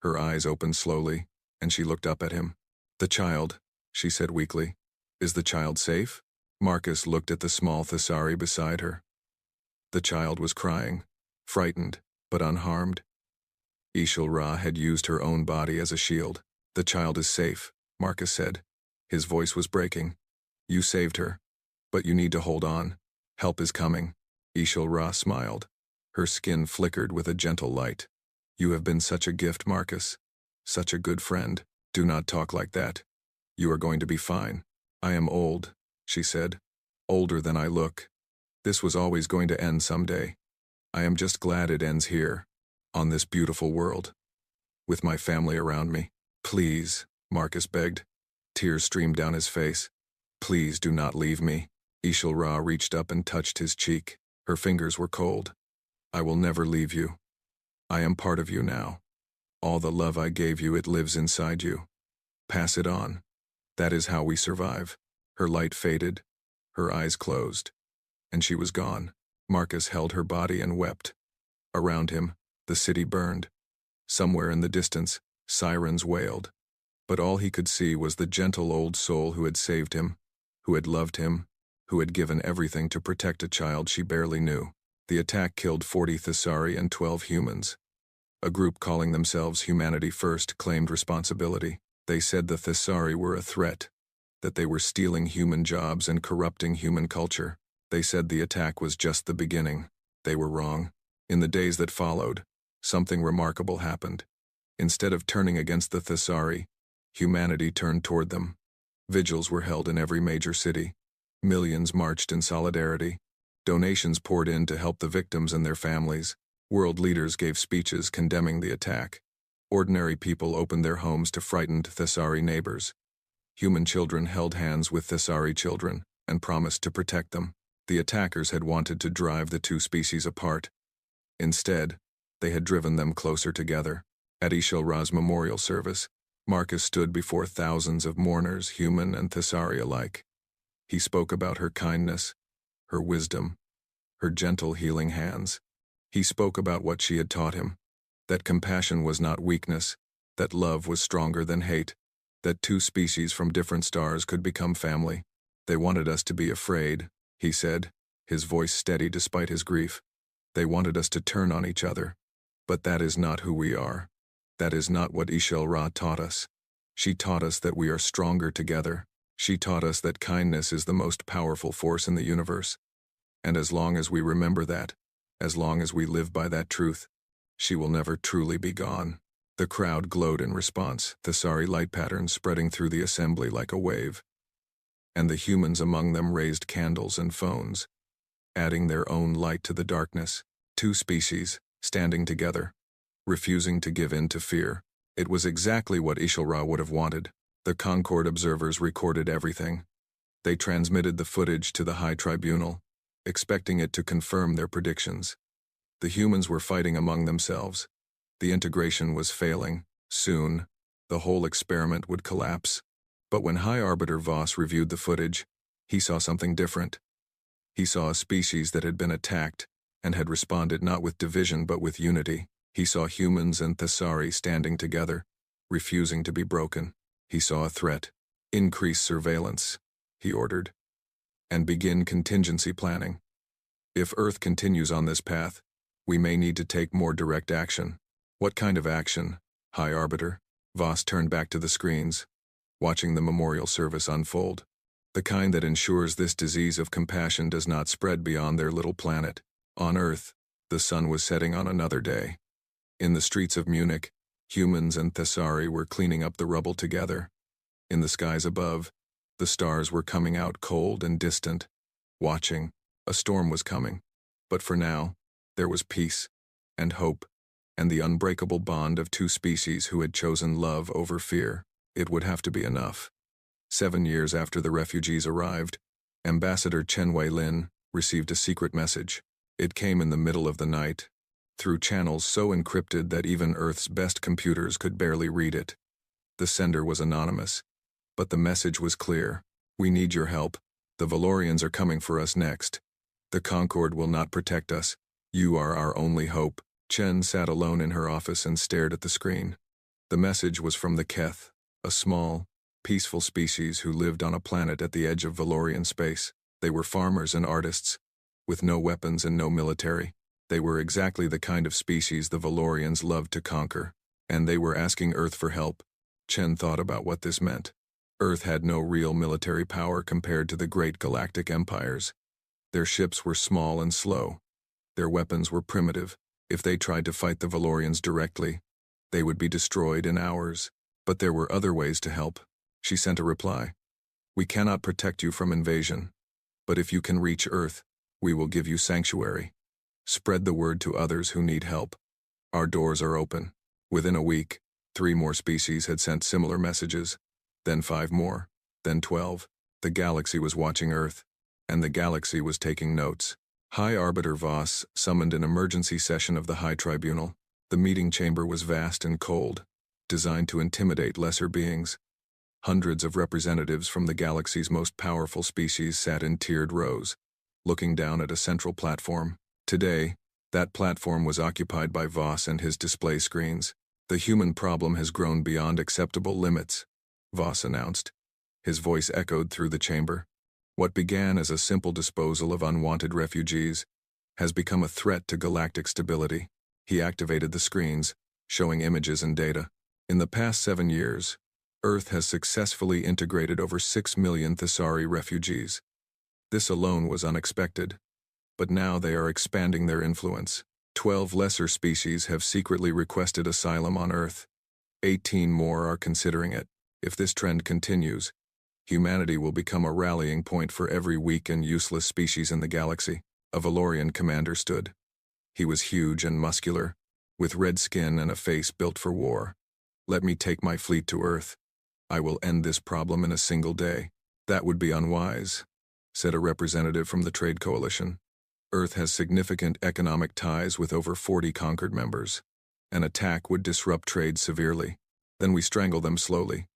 Her eyes opened slowly, and she looked up at him. "The child," she said weakly. "Is the child safe?" Marcus looked at the small Thessari beside her. The child was crying, frightened, but unharmed. Ishel-Ra had used her own body as a shield. "The child is safe," Marcus said. His voice was breaking. "You saved her, but you need to hold on. Help is coming." Ishel-Ra smiled. Her skin flickered with a gentle light. "You have been such a gift, Marcus. Such a good friend. Do not talk like that. You are going to be fine." "I am old," she said. "Older than I look. This was always going to end someday. I am just glad it ends here, on this beautiful world, with my family around me." "Please," Marcus begged. Tears streamed down his face. "Please do not leave me." Ishel-Ra reached up and touched his cheek. Her fingers were cold. "I will never leave you. I am part of you now. All the love I gave you, it lives inside you. Pass it on. That is how we survive." Her light faded, her eyes closed, and she was gone. Marcus held her body and wept. Around him, the city burned. Somewhere in the distance, sirens wailed. But all he could see was the gentle old soul who had saved him, who had loved him, who had given everything to protect a child she barely knew. The attack killed 40 Thesari and 12 humans. A group calling themselves Humanity First claimed responsibility. They said the Thesari were a threat, that they were stealing human jobs and corrupting human culture. They said the attack was just the beginning. They were wrong. In the days that followed, something remarkable happened. Instead of turning against the Thesari, humanity turned toward them. Vigils were held in every major city. Millions marched in solidarity. Donations poured in to help the victims and their families. World leaders gave speeches condemning the attack. Ordinary people opened their homes to frightened Thesari neighbors. Human children held hands with Thesari children and promised to protect them. The attackers had wanted to drive the two species apart. Instead, they had driven them closer together. At HFY's memorial service, Marcus stood before thousands of mourners, human and Thesari alike. He spoke about her kindness, her wisdom, her gentle healing hands. He spoke about what she had taught him, that compassion was not weakness, that love was stronger than hate, that two species from different stars could become family. They wanted us to be afraid, he said, his voice steady despite his grief. They wanted us to turn on each other. But that is not who we are. That is not what HFY taught us. She taught us that we are stronger together. She taught us that kindness is the most powerful force in the universe. And as long as we remember that, as long as we live by that truth, she will never truly be gone. The crowd glowed in response, Thesari light patterns spreading through the assembly like a wave. And the humans among them raised candles and phones, adding their own light to the darkness. Two species, standing together, refusing to give in to fear. It was exactly what HFY would have wanted. The Concord observers recorded everything. They transmitted the footage to the High Tribunal, expecting it to confirm their predictions. The humans were fighting among themselves. The integration was failing. Soon, the whole experiment would collapse. But when High Arbiter Voss reviewed the footage, he saw something different. He saw a species that had been attacked and had responded not with division but with unity. He saw humans and Thesari standing together, refusing to be broken. He saw a threat. Increase surveillance, he ordered, and begin contingency planning. If Earth continues on this path, we may need to take more direct action. What kind of action, High Arbiter? Voss turned back to the screens, watching the memorial service unfold. The kind that ensures this disease of compassion does not spread beyond their little planet. On Earth, the sun was setting on another day. In the streets of Munich, humans and Thesari were cleaning up the rubble together. In the skies above, the stars were coming out cold and distant, watching. A storm was coming. But for now, there was peace, and hope, and the unbreakable bond of two species who had chosen love over fear. It would have to be enough. 7 years after the refugees arrived, Ambassador Chen Weilin received a secret message. It came in the middle of the night, through channels so encrypted that even Earth's best computers could barely read it. The sender was anonymous, but the message was clear. We need your help. The Valorians are coming for us next. The Concord will not protect us. You are our only hope. Chen sat alone in her office and stared at the screen. The message was from the Keth, a small, peaceful species who lived on a planet at the edge of Valorian space. They were farmers and artists, with no weapons and no military. They were exactly the kind of species the Valorians loved to conquer, and they were asking Earth for help. Chen thought about what this meant. Earth had no real military power compared to the great galactic empires. Their ships were small and slow. Their weapons were primitive. If they tried to fight the Valorians directly, they would be destroyed in hours. But there were other ways to help. She sent a reply. We cannot protect you from invasion, but if you can reach Earth, we will give you sanctuary. Spread the word to others who need help. Our doors are open. Within a week, 3 more species had sent similar messages, then 5 more, then 12. The galaxy was watching Earth, and the galaxy was taking notes. High Arbiter Voss summoned an emergency session of the High Tribunal. The meeting chamber was vast and cold, designed to intimidate lesser beings. Hundreds of representatives from the galaxy's most powerful species sat in tiered rows, looking down at a central platform. Today, that platform was occupied by Voss and his display screens. The human problem has grown beyond acceptable limits, Voss announced. His voice echoed through the chamber. What began as a simple disposal of unwanted refugees has become a threat to galactic stability. He activated the screens, showing images and data. In the past 7 years, Earth has successfully integrated over 6 million Thesari refugees. This alone was unexpected, but now they are expanding their influence. 12 lesser species have secretly requested asylum on Earth. 18 more are considering it. If this trend continues, humanity will become a rallying point for every weak and useless species in the galaxy. A Valorian commander stood. He was huge and muscular, with red skin and a face built for war. "Let me take my fleet to Earth. I will end this problem in a single day." "That would be unwise," said a representative from the Trade Coalition. "Earth has significant economic ties with over 40 conquered members. An attack would disrupt trade severely. Then we strangle them slowly,"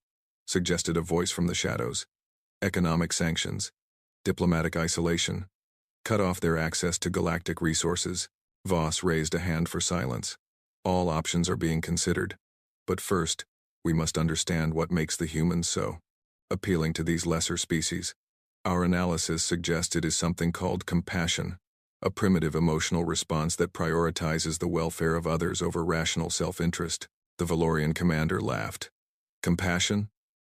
suggested a voice from the shadows. "Economic sanctions, diplomatic isolation, cut off their access to galactic resources." Voss raised a hand for silence. "All options are being considered. But first, we must understand what makes the humans so appealing to these lesser species. Our analysis suggests it is something called compassion, a primitive emotional response that prioritizes the welfare of others over rational self-interest." The Valorian commander laughed. "Compassion?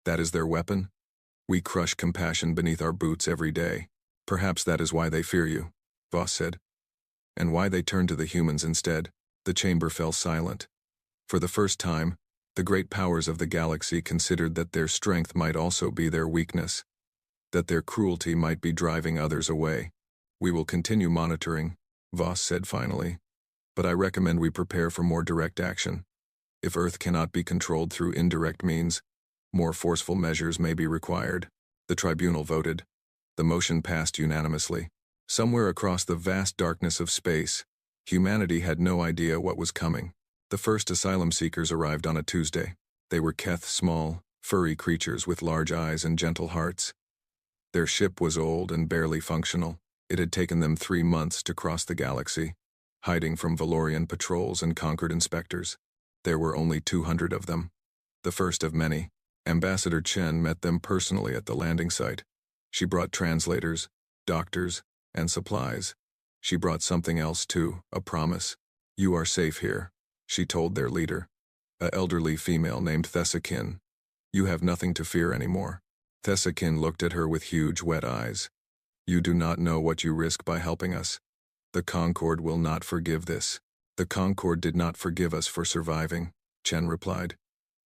That is their weapon? We crush compassion beneath our boots every day. Perhaps that is why they fear you," Voss said. "And why they turn to the humans instead." The chamber fell silent. For the first time, the great powers of the galaxy considered that their strength might also be their weakness, that their cruelty might be driving others away. "We will continue monitoring," Voss said finally, "but I recommend we prepare for more direct action. If Earth cannot be controlled through indirect means, more forceful measures may be required." The tribunal voted. The motion passed unanimously. Somewhere across the vast darkness of space, humanity had no idea what was coming. The first asylum seekers arrived on a Tuesday. They were Keth, small, furry creatures with large eyes and gentle hearts. Their ship was old and barely functional. It had taken them 3 months to cross the galaxy, hiding from Valorian patrols and conquered inspectors. There were only 200 of them. The first of many. Ambassador Chen met them personally at the landing site. She brought translators, doctors, and supplies. She brought something else too, a promise. "You are safe here," she told their leader, an elderly female named Thessakin. "You have nothing to fear anymore." Thessakin looked at her with huge wet eyes. "You do not know what you risk by helping us. The Concord will not forgive this." "The Concord did not forgive us for surviving," Chen replied.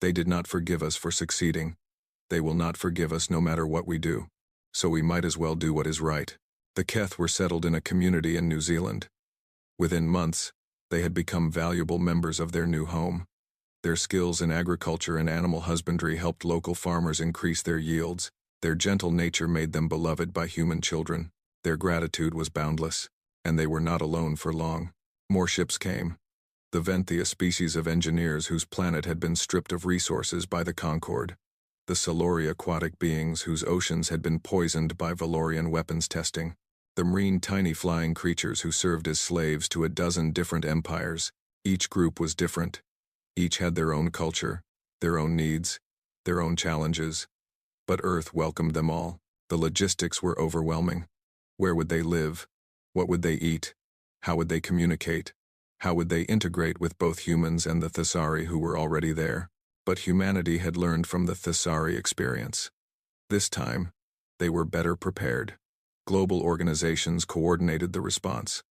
"They did not forgive us for succeeding. They will not forgive us no matter what we do. So we might as well do what is right." The Keth were settled in a community in New Zealand. Within months, they had become valuable members of their new home. Their skills in agriculture and animal husbandry helped local farmers increase their yields. Their gentle nature made them beloved by human children. Their gratitude was boundless, and they were not alone for long. More ships came. The Venthi, a species of engineers whose planet had been stripped of resources by the Concord. The Solori, aquatic beings whose oceans had been poisoned by Valorian weapons testing. The marine, tiny flying creatures who served as slaves to a dozen different empires. Each group was different. Each had their own culture, their own needs, their own challenges. But Earth welcomed them all. The logistics were overwhelming. Where would they live? What would they eat? How would they communicate? How would they integrate with both humans and the Thesari who were already there? But humanity had learned from the Thesari experience. This time, they were better prepared. Global organizations coordinated the response.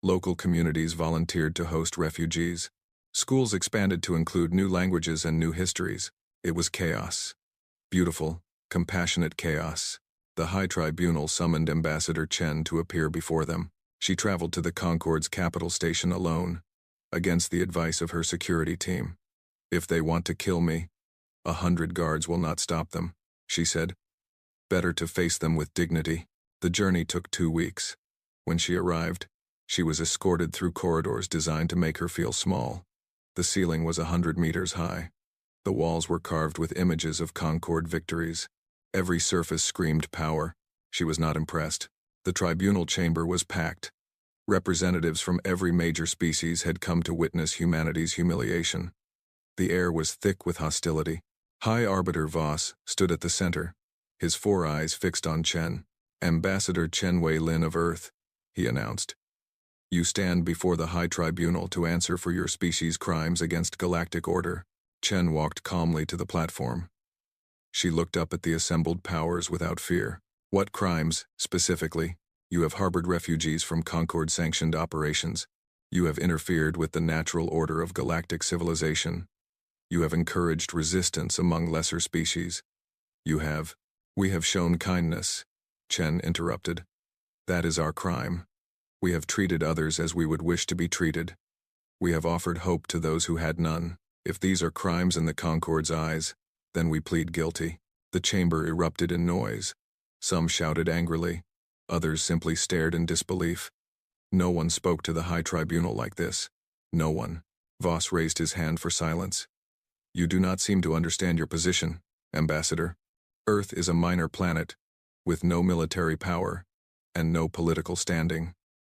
Local communities volunteered to host refugees. Schools expanded to include new languages and new histories. It was chaos. Beautiful, compassionate chaos. The High Tribunal summoned Ambassador Chen to appear before them. She traveled to the Concord's capital station alone, against the advice of her security team. "If they want to kill me, 100 guards will not stop them," she said. "Better to face them with dignity." The journey took 2 weeks. When she arrived, she was escorted through corridors designed to make her feel small. The ceiling was 100 meters high. The walls were carved with images of Concord victories. Every surface screamed power. She was not impressed. The tribunal chamber was packed. Representatives from every major species had come to witness humanity's humiliation. The air was thick with hostility. High Arbiter Voss stood at the center, his 4 eyes fixed on Chen. "Ambassador Chen Wei Lin of Earth," he announced. You stand before the High Tribunal to answer for your species' crimes against galactic order. Chen walked calmly to the platform. She looked up at the assembled powers without fear. What crimes, specifically? You have harbored refugees from Concord-sanctioned operations. You have interfered with the natural order of galactic civilization. You have encouraged resistance among lesser species. We have shown kindness, Chen interrupted. That is our crime. We have treated others as we would wish to be treated. We have offered hope to those who had none. If these are crimes in the Concord's eyes, then we plead guilty. The chamber erupted in noise. Some shouted angrily. Others simply stared in disbelief. No one spoke to the High Tribunal like this. No one. Voss raised his hand for silence. You do not seem to understand your position, Ambassador. Earth is a minor planet, with no military power, and no political standing.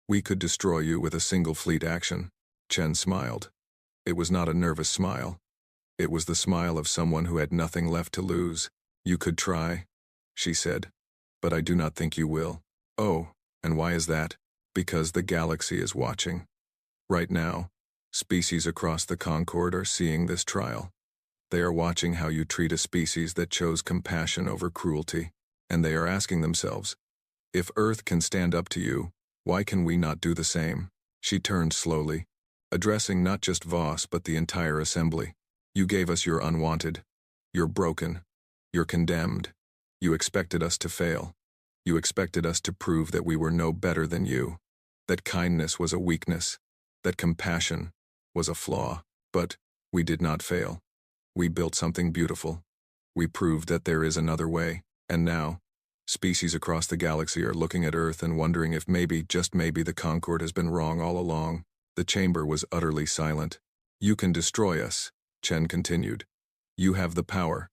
We could destroy you with a single fleet action. Chen smiled. It was not a nervous smile. It was the smile of someone who had nothing left to lose. You could try, she said, but I do not think you will. Oh, and why is that? Because the galaxy is watching. Right now, species across the Concord are seeing this trial. They are watching how you treat a species that chose compassion over cruelty, and they are asking themselves, if Earth can stand up to you, why can we not do the same? She turned slowly, addressing not just Voss but the entire assembly. You gave us your unwanted. You're broken. You're condemned. You expected us to fail. You expected us to prove that we were no better than you, that kindness was a weakness, that compassion was a flaw. But we did not fail. We built something beautiful. We proved that there is another way. And now, species across the galaxy are looking at Earth and wondering if maybe, just maybe, the Concord has been wrong all along. The chamber was utterly silent. You can destroy us, Chen continued. You have the power,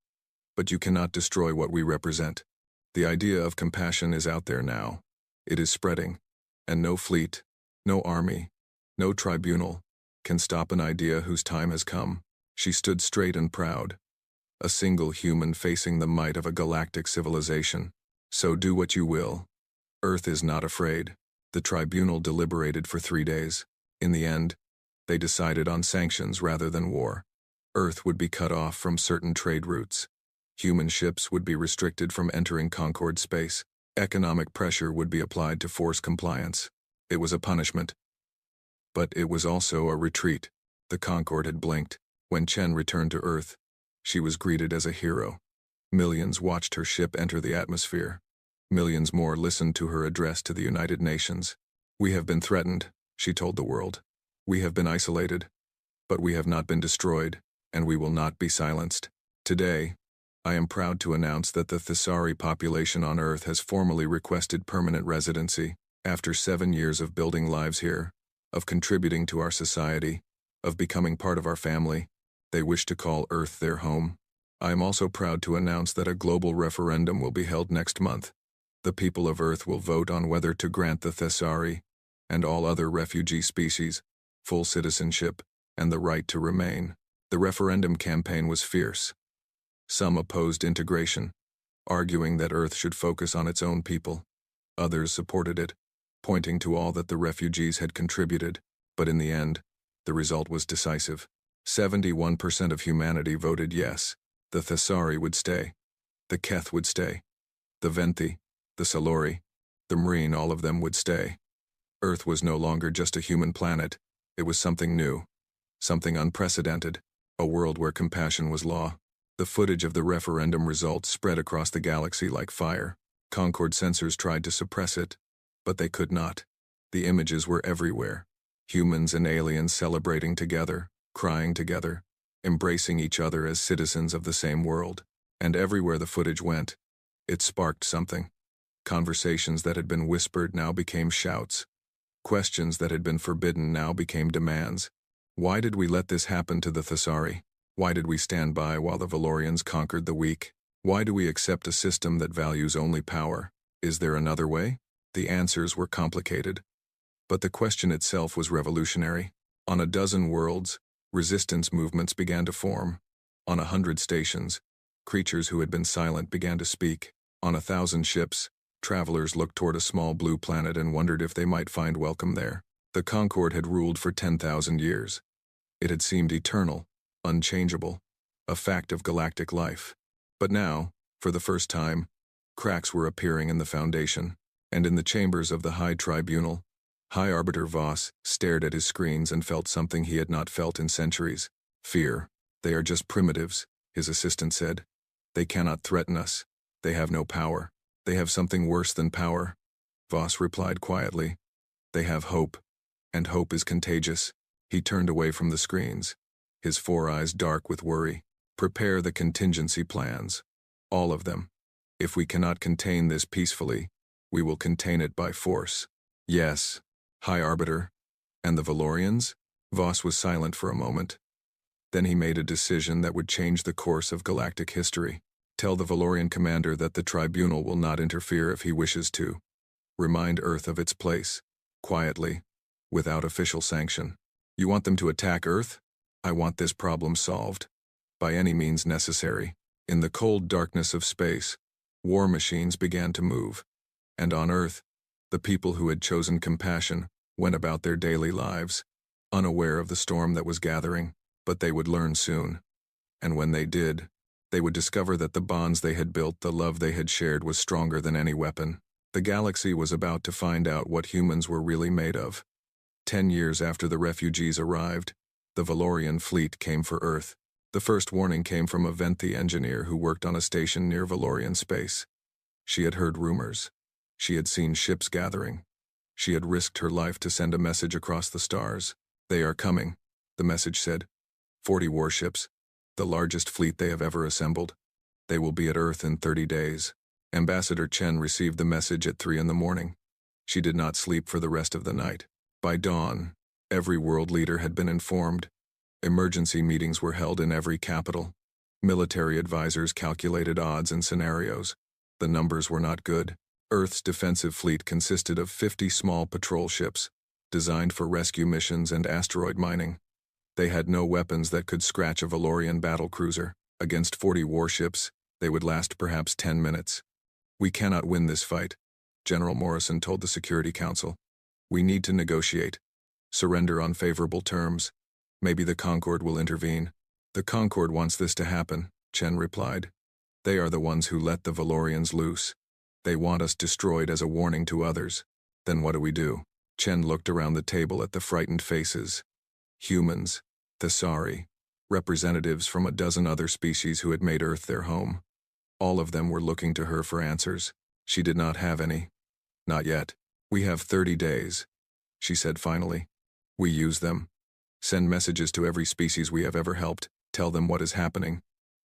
but you cannot destroy what we represent. The idea of compassion is out there now. It is spreading, and no fleet, no army, no tribunal can stop an idea whose time has come. She stood straight and proud, a single human facing the might of a galactic civilization. So do what you will. Earth is not afraid. The tribunal deliberated for 3 days. In the end, they decided on sanctions rather than war. Earth would be cut off from certain trade routes. Human ships would be restricted from entering Concord space. Economic pressure would be applied to force compliance. It was a punishment. But it was also a retreat. The Concord had blinked. When Chen returned to Earth, she was greeted as a hero. Millions watched her ship enter the atmosphere. Millions more listened to her address to the United Nations. We have been threatened, she told the world. We have been isolated, but we have not been destroyed, and we will not be silenced. Today, I am proud to announce that the Thesari population on Earth has formally requested permanent residency. After 7 years of building lives here, of contributing to our society, of becoming part of our family, they wish to call Earth their home. I am also proud to announce that a global referendum will be held next month. The people of Earth will vote on whether to grant the Thesari and all other refugee species full citizenship and the right to remain. The referendum campaign was fierce. Some opposed integration, arguing that Earth should focus on its own people. Others supported it, pointing to all that the refugees had contributed. But in the end, the result was decisive. 71% of humanity voted yes. The Thesari would stay. The Keth would stay. The Venthi, the Salori, the Marine, all of them would stay. Earth was no longer just a human planet. It was something new, something unprecedented, a world where compassion was law. The footage of the referendum results spread across the galaxy like fire. Concord censors tried to suppress it, but they could not. The images were everywhere. Humans and aliens celebrating together, crying together, embracing each other as citizens of the same world. And everywhere the footage went, it sparked something. Conversations that had been whispered now became shouts. Questions that had been forbidden now became demands. Why did we let this happen to the Thesari? Why did we stand by while the Valorians conquered the weak? Why do we accept a system that values only power? Is there another way? The answers were complicated. But the question itself was revolutionary. On a dozen worlds, resistance movements began to form. On 100 stations, creatures who had been silent began to speak. On 1,000 ships, travelers looked toward a small blue planet and wondered if they might find welcome there. The Concord had ruled for 10,000 years. It had seemed eternal, unchangeable, a fact of galactic life. But now, for the first time, cracks were appearing in the foundation, and in the chambers of the High Tribunal, High Arbiter Voss stared at his screens and felt something he had not felt in centuries: fear. They are just primitives, his assistant said. They cannot threaten us. They have no power. They have something worse than power, Voss replied quietly. They have hope, and hope is contagious. He turned away from the screens, his 4 eyes dark with worry. Prepare the contingency plans. All of them. If we cannot contain this peacefully, we will contain it by force. Yes, High Arbiter. And the Valorians? Voss was silent for a moment. Then he made a decision that would change the course of galactic history. Tell the Valorian commander that the Tribunal will not interfere if he wishes to. Remind Earth of its place. Quietly. Without official sanction. You want them to attack Earth? I want this problem solved. By any means necessary. In the cold darkness of space, war machines began to move. And on Earth, the people who had chosen compassion went about their daily lives, unaware of the storm that was gathering, but they would learn soon. And when they did, they would discover that the bonds they had built, the love they had shared, was stronger than any weapon. The galaxy was about to find out what humans were really made of. 10 years after the refugees arrived, the Valorian fleet came for Earth. The first warning came from a Venthi engineer who worked on a station near Valorian space. She had heard rumors. She had seen ships gathering. She had risked her life to send a message across the stars. They are coming, the message said. 40 warships, the largest fleet they have ever assembled. They will be at Earth in 30 days. Ambassador Chen received the message at 3 in the morning. She did not sleep for the rest of the night. By dawn, every world leader had been informed. Emergency meetings were held in every capital. Military advisors calculated odds and scenarios. The numbers were not good. Earth's defensive fleet consisted of 50 small patrol ships, designed for rescue missions and asteroid mining. They had no weapons that could scratch a Valorian battlecruiser. Against 40 warships, they would last perhaps 10 minutes. We cannot win this fight, General Morrison told the Security Council. We need to negotiate. Surrender on favorable terms. Maybe the Concord will intervene. The Concord wants this to happen, Chen replied. They are the ones who let the Valorians loose. They want us destroyed as a warning to others. Then what do we do? Chen looked around the table at the frightened faces. Humans, Thesari, representatives from a dozen other species who had made Earth their home. All of them were looking to her for answers. She did not have any. Not yet. We have 30 days, she said finally. We use them. Send messages to every species we have ever helped. Tell them what is happening.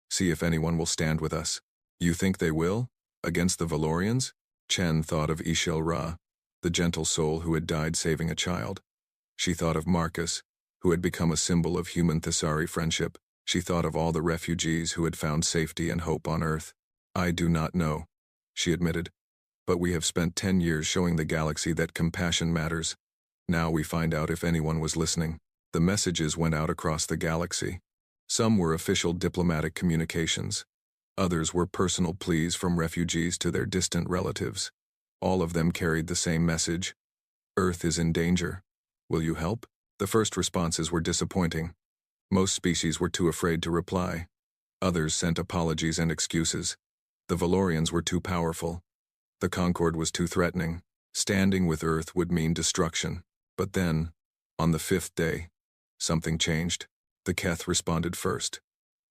See if anyone will stand with us. You think they will? Against the Valorians? Chen thought of Ishel Ra, the gentle soul who had died saving a child. She thought of Marcus, who had become a symbol of human Thesari friendship. She thought of all the refugees who had found safety and hope on Earth. I do not know, she admitted. But we have spent 10 years showing the galaxy that compassion matters. Now we find out if anyone was listening. The messages went out across the galaxy. Some were official diplomatic communications. Others were personal pleas from refugees to their distant relatives. All of them carried the same message. Earth is in danger. Will you help? The first responses were disappointing. Most species were too afraid to reply. Others sent apologies and excuses. The Valorians were too powerful. The Concord was too threatening. Standing with Earth would mean destruction. But then, on the 5th day, something changed. The Keth responded first.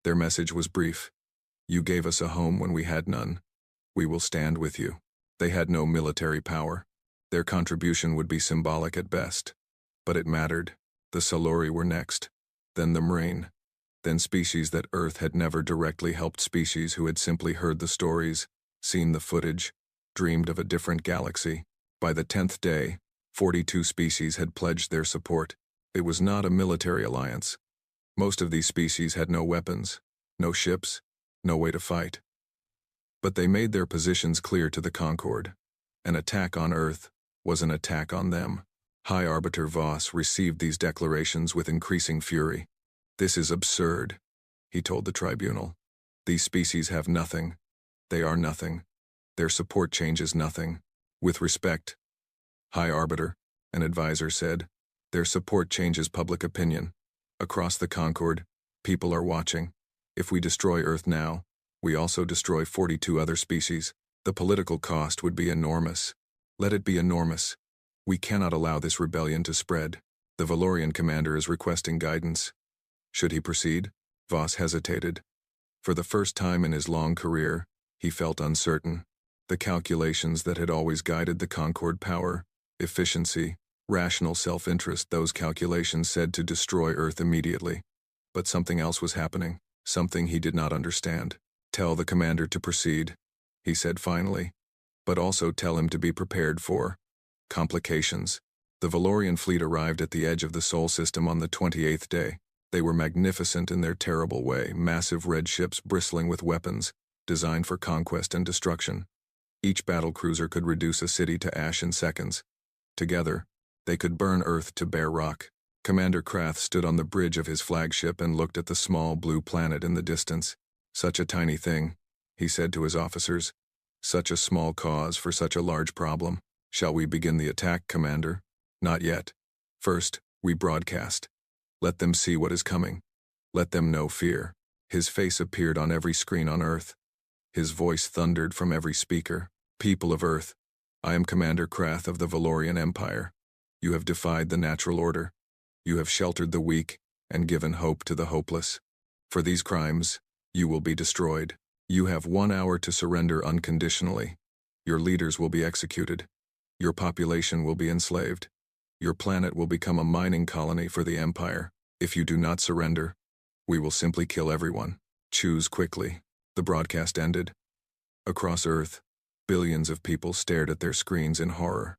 Their message was brief. You gave us a home when we had none. We will stand with you. They had no military power. Their contribution would be symbolic at best. But it mattered. The Salori were next. Then the Mrain. Then species that Earth had never directly helped, species who had simply heard the stories, seen the footage, dreamed of a different galaxy. By the 10th day, 42 species had pledged their support. It was not a military alliance. Most of these species had no weapons, no ships, no way to fight. But they made their positions clear to the Concord. An attack on Earth was an attack on them. High Arbiter Voss received these declarations with increasing fury. This is absurd, he told the tribunal. These species have nothing. They are nothing. Their support changes nothing. With respect, High Arbiter, an advisor said, Their support changes public opinion. Across the Concord, people are watching. If we destroy Earth now, we also destroy 42 other species. The political cost would be enormous. Let it be enormous. We cannot allow this rebellion to spread. The Valorian commander is requesting guidance. Should he proceed? Voss hesitated. For the first time in his long career, he felt uncertain. The calculations that had always guided the Concord power, efficiency, rational self-interest, those calculations said to destroy Earth immediately. But something else was happening, something he did not understand. Tell the commander to proceed, he said finally, but also tell him to be prepared for complications. The Valorian fleet arrived at the edge of the Sol system on the 28th day. They were magnificent in their terrible way, massive red ships bristling with weapons, designed for conquest and destruction. Each battlecruiser could reduce a city to ash in seconds. Together, they could burn Earth to bare rock. Commander Krath stood on the bridge of his flagship and looked at the small blue planet in the distance. Such a tiny thing, he said to his officers. Such a small cause for such a large problem. Shall we begin the attack, Commander? Not yet. First, we broadcast. Let them see what is coming. Let them know fear. His face appeared on every screen on Earth. His voice thundered from every speaker. People of Earth, I am Commander Krath of the Valorian Empire. You have defied the natural order. You have sheltered the weak and given hope to the hopeless. For these crimes, you will be destroyed. You have 1 hour to surrender unconditionally. Your leaders will be executed. Your population will be enslaved. Your planet will become a mining colony for the Empire. If you do not surrender, we will simply kill everyone. Choose quickly. The broadcast ended. Across Earth, billions of people stared at their screens in horror.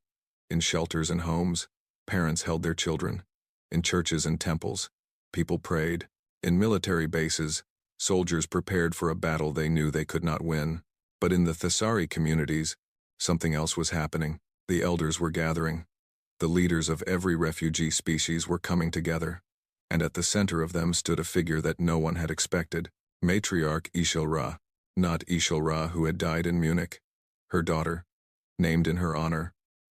In shelters and homes, parents held their children. In churches and temples, people prayed. In military bases, soldiers prepared for a battle they knew they could not win. But in the Thessari communities, something else was happening. The elders were gathering. The leaders of every refugee species were coming together. And at the center of them stood a figure that no one had expected. Matriarch Ishilra, not Ishilra who had died in Munich. Her daughter, named in her honor,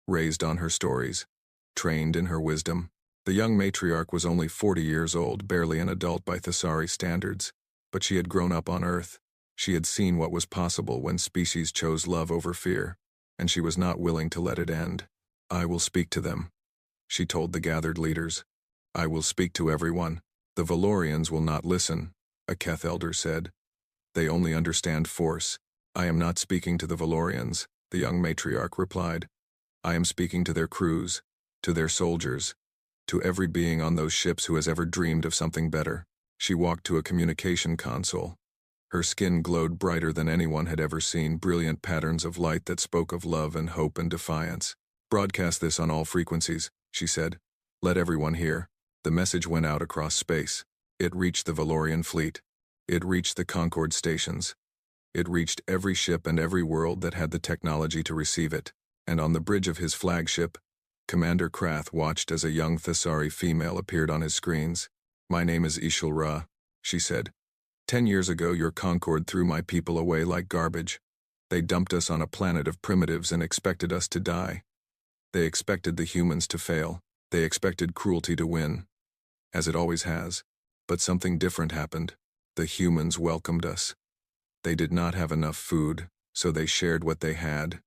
raised on her stories, trained in her wisdom. The young matriarch was only 40 years old, barely an adult by Thessari standards, but she had grown up on Earth. She had seen what was possible when species chose love over fear, and she was not willing to let it end. I will speak to them, she told the gathered leaders. I will speak to everyone. The Valorians will not listen, a Keth elder said. They only understand force. I am not speaking to the Valorians, the young matriarch replied. I am speaking to their crews, to their soldiers, to every being on those ships who has ever dreamed of something better. She walked to a communication console. Her skin glowed brighter than anyone had ever seen, brilliant patterns of light that spoke of love and hope and defiance. Broadcast this on all frequencies, she said. Let everyone hear. The message went out across space. It reached the Valorian fleet. It reached the Concord stations. It reached every ship and every world that had the technology to receive it. And on the bridge of his flagship, Commander Krath watched as a young Thessari female appeared on his screens. My name is Ishilra, she said. 10 years ago your Concord threw my people away like garbage. They dumped us on a planet of primitives and expected us to die. They expected the humans to fail. They expected cruelty to win, as it always has. But something different happened. The humans welcomed us. They did not have enough food, so they shared what they had.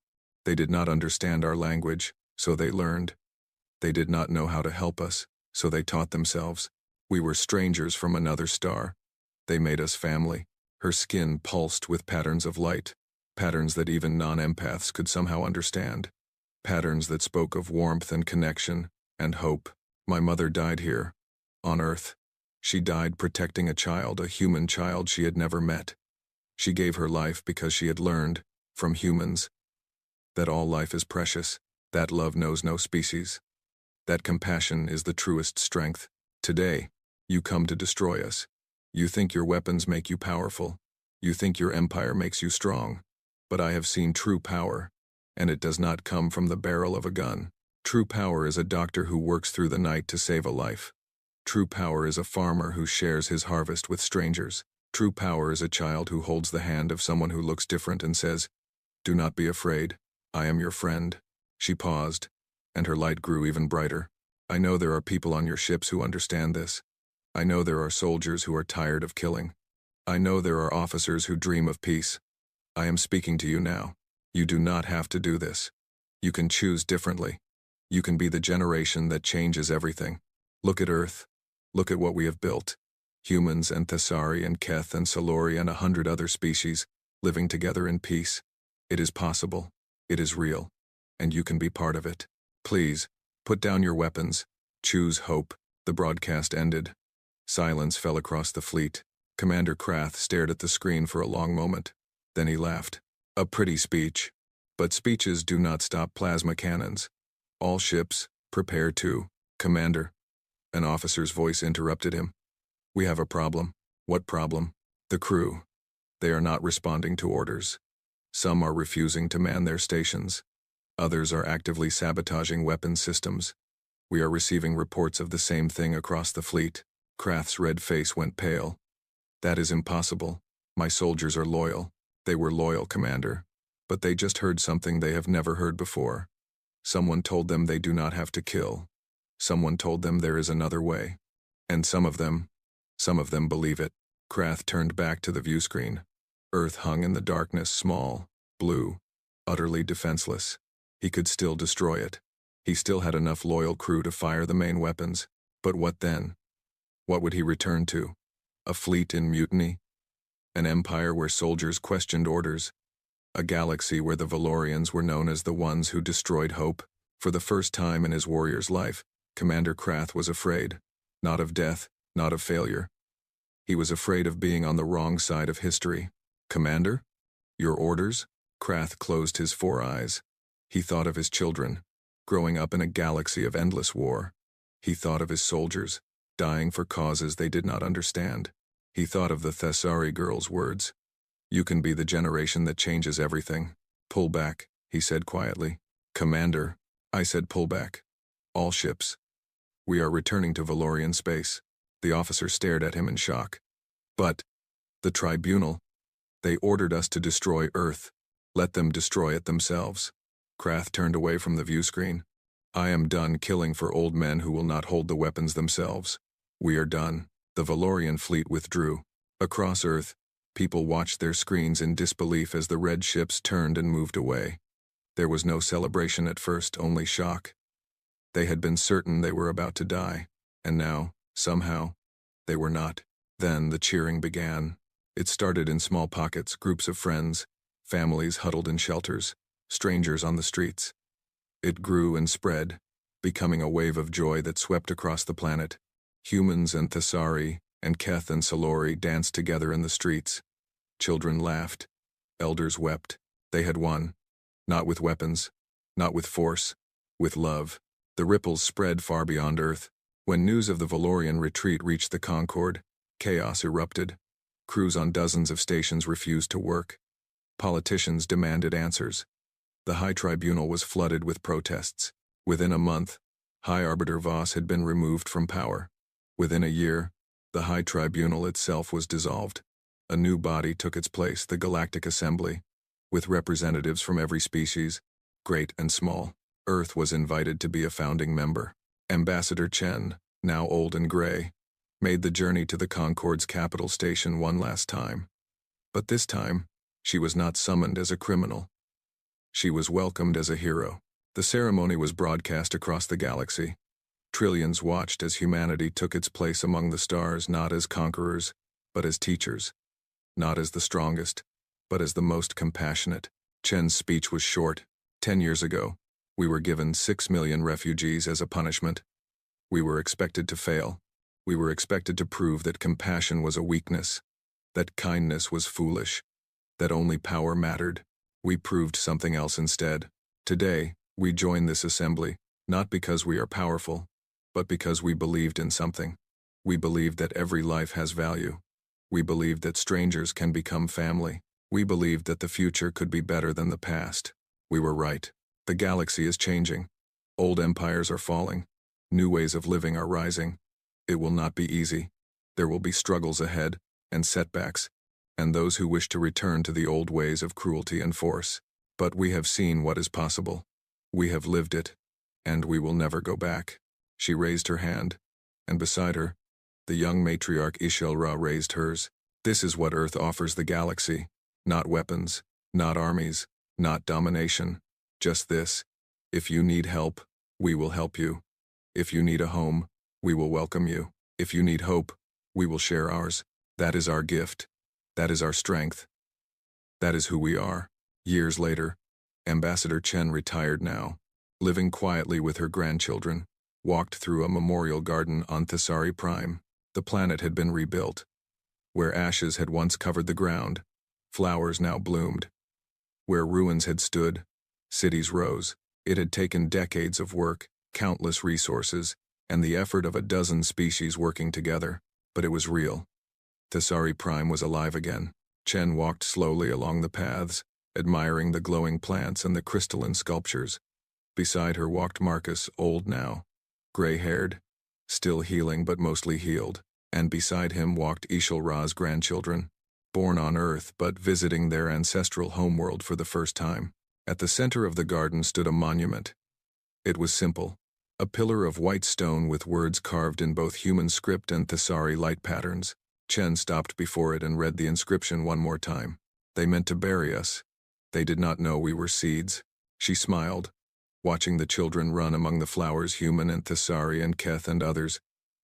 They did not understand our language, so they learned. They did not know how to help us, so they taught themselves. We were strangers from another star. They made us family. Her skin pulsed with patterns of light, patterns that even non-empaths could somehow understand, patterns that spoke of warmth and connection and hope. My mother died here, on Earth. She died protecting a child, a human child she had never met. She gave her life because she had learned, from humans, that all life is precious, that love knows no species, that compassion is the truest strength. Today, you come to destroy us. You think your weapons make you powerful. You think your empire makes you strong. But I have seen true power, and it does not come from the barrel of a gun. True power is a doctor who works through the night to save a life. True power is a farmer who shares his harvest with strangers. True power is a child who holds the hand of someone who looks different and says, "Do not be afraid. I am your friend." She paused, and her light grew even brighter. I know there are people on your ships who understand this. I know there are soldiers who are tired of killing. I know there are officers who dream of peace. I am speaking to you now. You do not have to do this. You can choose differently. You can be the generation that changes everything. Look at Earth. Look at what we have built. Humans and Thessari and Keth and Solori and 100 other species living together in peace. It is possible. It is real. And you can be part of it. Please, put down your weapons. Choose hope. The broadcast ended. Silence fell across the fleet. Commander Krath stared at the screen for a long moment. Then he laughed. A pretty speech. But speeches do not stop plasma cannons. All ships, prepare to. Commander. An officer's voice interrupted him. We have a problem. What problem? The crew. They are not responding to orders. Some are refusing to man their stations. Others are actively sabotaging weapons systems. We are receiving reports of the same thing across the fleet. Krath's red face went pale. That is impossible. My soldiers are loyal. They were loyal, Commander. But they just heard something they have never heard before. Someone told them they do not have to kill. Someone told them there is another way. And some of them believe it. Krath turned back to the view screen. Earth hung in the darkness, small, blue, utterly defenseless. He could still destroy it. He still had enough loyal crew to fire the main weapons. But what then? What would he return to? A fleet in mutiny? An empire where soldiers questioned orders? A galaxy where the Valorians were known as the ones who destroyed hope? For the first time in his warrior's life, Commander Krath was afraid. Not of death, not of failure. He was afraid of being on the wrong side of history. Commander? Your orders? Krath closed his 4 eyes. He thought of his children, growing up in a galaxy of endless war. He thought of his soldiers, dying for causes they did not understand. He thought of the Thessari girl's words. You can be the generation that changes everything. Pull back, he said quietly. Commander, I said pull back. All ships. We are returning to Valorian space. The officer stared at him in shock. But, the tribunal, they ordered us to destroy Earth. Let them destroy it themselves. Krath turned away from the view screen. I am done killing for old men who will not hold the weapons themselves. We are done. The Valorian fleet withdrew. Across Earth, people watched their screens in disbelief as the red ships turned and moved away. There was no celebration at first, only shock. They had been certain they were about to die, and now, somehow, they were not. Then the cheering began. It started in small pockets, groups of friends, families huddled in shelters, strangers on the streets. It grew and spread, becoming a wave of joy that swept across the planet. Humans and Thessari and Keth and Solori danced together in the streets. Children laughed. Elders wept. They had won. Not with weapons, not with force, with love. The ripples spread far beyond Earth. When news of the Valorian retreat reached the Concord, chaos erupted. Crews on dozens of stations refused to work. Politicians demanded answers. The High Tribunal was flooded with protests. Within a month, High Arbiter Voss had been removed from power. Within a year, the High Tribunal itself was dissolved. A new body took its place, the Galactic Assembly, with representatives from every species, great and small. Earth was invited to be a founding member. Ambassador Chen, now old and gray, made the journey to the Concord's capital station one last time. But this time, she was not summoned as a criminal. She was welcomed as a hero. The ceremony was broadcast across the galaxy. Trillions watched as humanity took its place among the stars, not as conquerors, but as teachers. Not as the strongest, but as the most compassionate. Chen's speech was short. 10 years ago, we were given 6 million refugees as a punishment. We were expected to fail. We were expected to prove that compassion was a weakness, that kindness was foolish, that only power mattered. We proved something else instead. Today, we join this assembly, not because we are powerful, but because we believed in something. We believed that every life has value. We believed that strangers can become family. We believed that the future could be better than the past. We were right. The galaxy is changing. Old empires are falling. New ways of living are rising. It will not be easy. There will be struggles ahead, and setbacks, and those who wish to return to the old ways of cruelty and force. But we have seen what is possible. We have lived it, and we will never go back. She raised her hand, and beside her, the young matriarch HFY raised hers. This is what Earth offers the galaxy. Not weapons, not armies, not domination. Just this. If you need help, we will help you. If you need a home, we will welcome you. If you need hope, we will share ours. That is our gift. That is our strength. That is who we are. Years later, Ambassador Chen, retired now, living quietly with her grandchildren, walked through a memorial garden on Thesari Prime. The planet had been rebuilt. Where ashes had once covered the ground, flowers now bloomed. Where ruins had stood, cities rose. It had taken decades of work, countless resources, and the effort of a dozen species working together, but it was real. Thesari Prime was alive again. Chen walked slowly along the paths, admiring the glowing plants and the crystalline sculptures. Beside her walked Marcus, old now, gray-haired, still healing but mostly healed, and beside him walked HFY's grandchildren, born on Earth but visiting their ancestral homeworld for the first time. At the center of the garden stood a monument. It was simple, a pillar of white stone with words carved in both human script and Thesari light patterns. Chen stopped before it and read the inscription one more time. They meant to bury us. They did not know we were seeds. She smiled, watching the children run among the flowers, human and Thesari and Keth and others,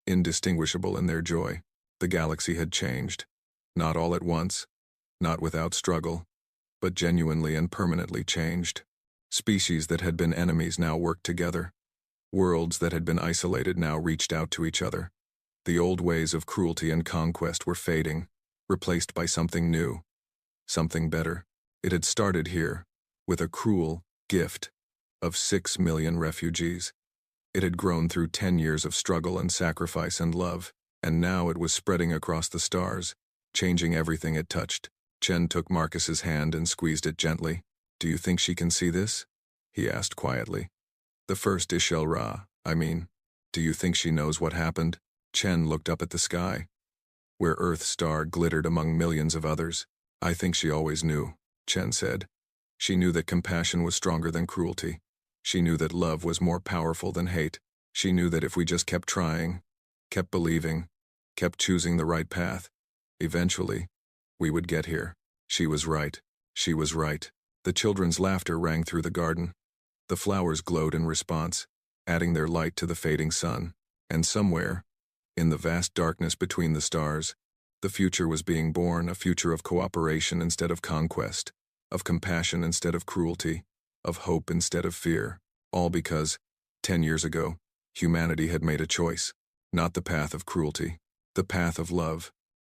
indistinguishable in their joy. The galaxy had changed. Not all at once, not without struggle, but genuinely and permanently changed. Species that had been enemies now worked together. Worlds that had been isolated now reached out to each other. The old ways of cruelty and conquest were fading, replaced by something new, something better. It had started here, with a cruel gift of 6 million refugees. It had grown through 10 years of struggle and sacrifice and love, and now it was spreading across the stars, changing everything it touched. Chen took Marcus's hand and squeezed it gently. "Do you think she can see this?" he asked quietly. "The first HFY, do you think she knows what happened?" Chen looked up at the sky, where Earth's star glittered among millions of others. "I think she always knew," Chen said. "She knew that compassion was stronger than cruelty. She knew that love was more powerful than hate. She knew that if we just kept trying, kept believing, kept choosing the right path, eventually, we would get here. She was right. She was right." The children's laughter rang through the garden. The flowers glowed in response, adding their light to the fading sun. And somewhere, in the vast darkness between the stars, the future was being born, a future of cooperation instead of conquest, of compassion instead of cruelty, of hope instead of fear, all because, 10 years ago, humanity had made a choice, not the path of cruelty, the path of love.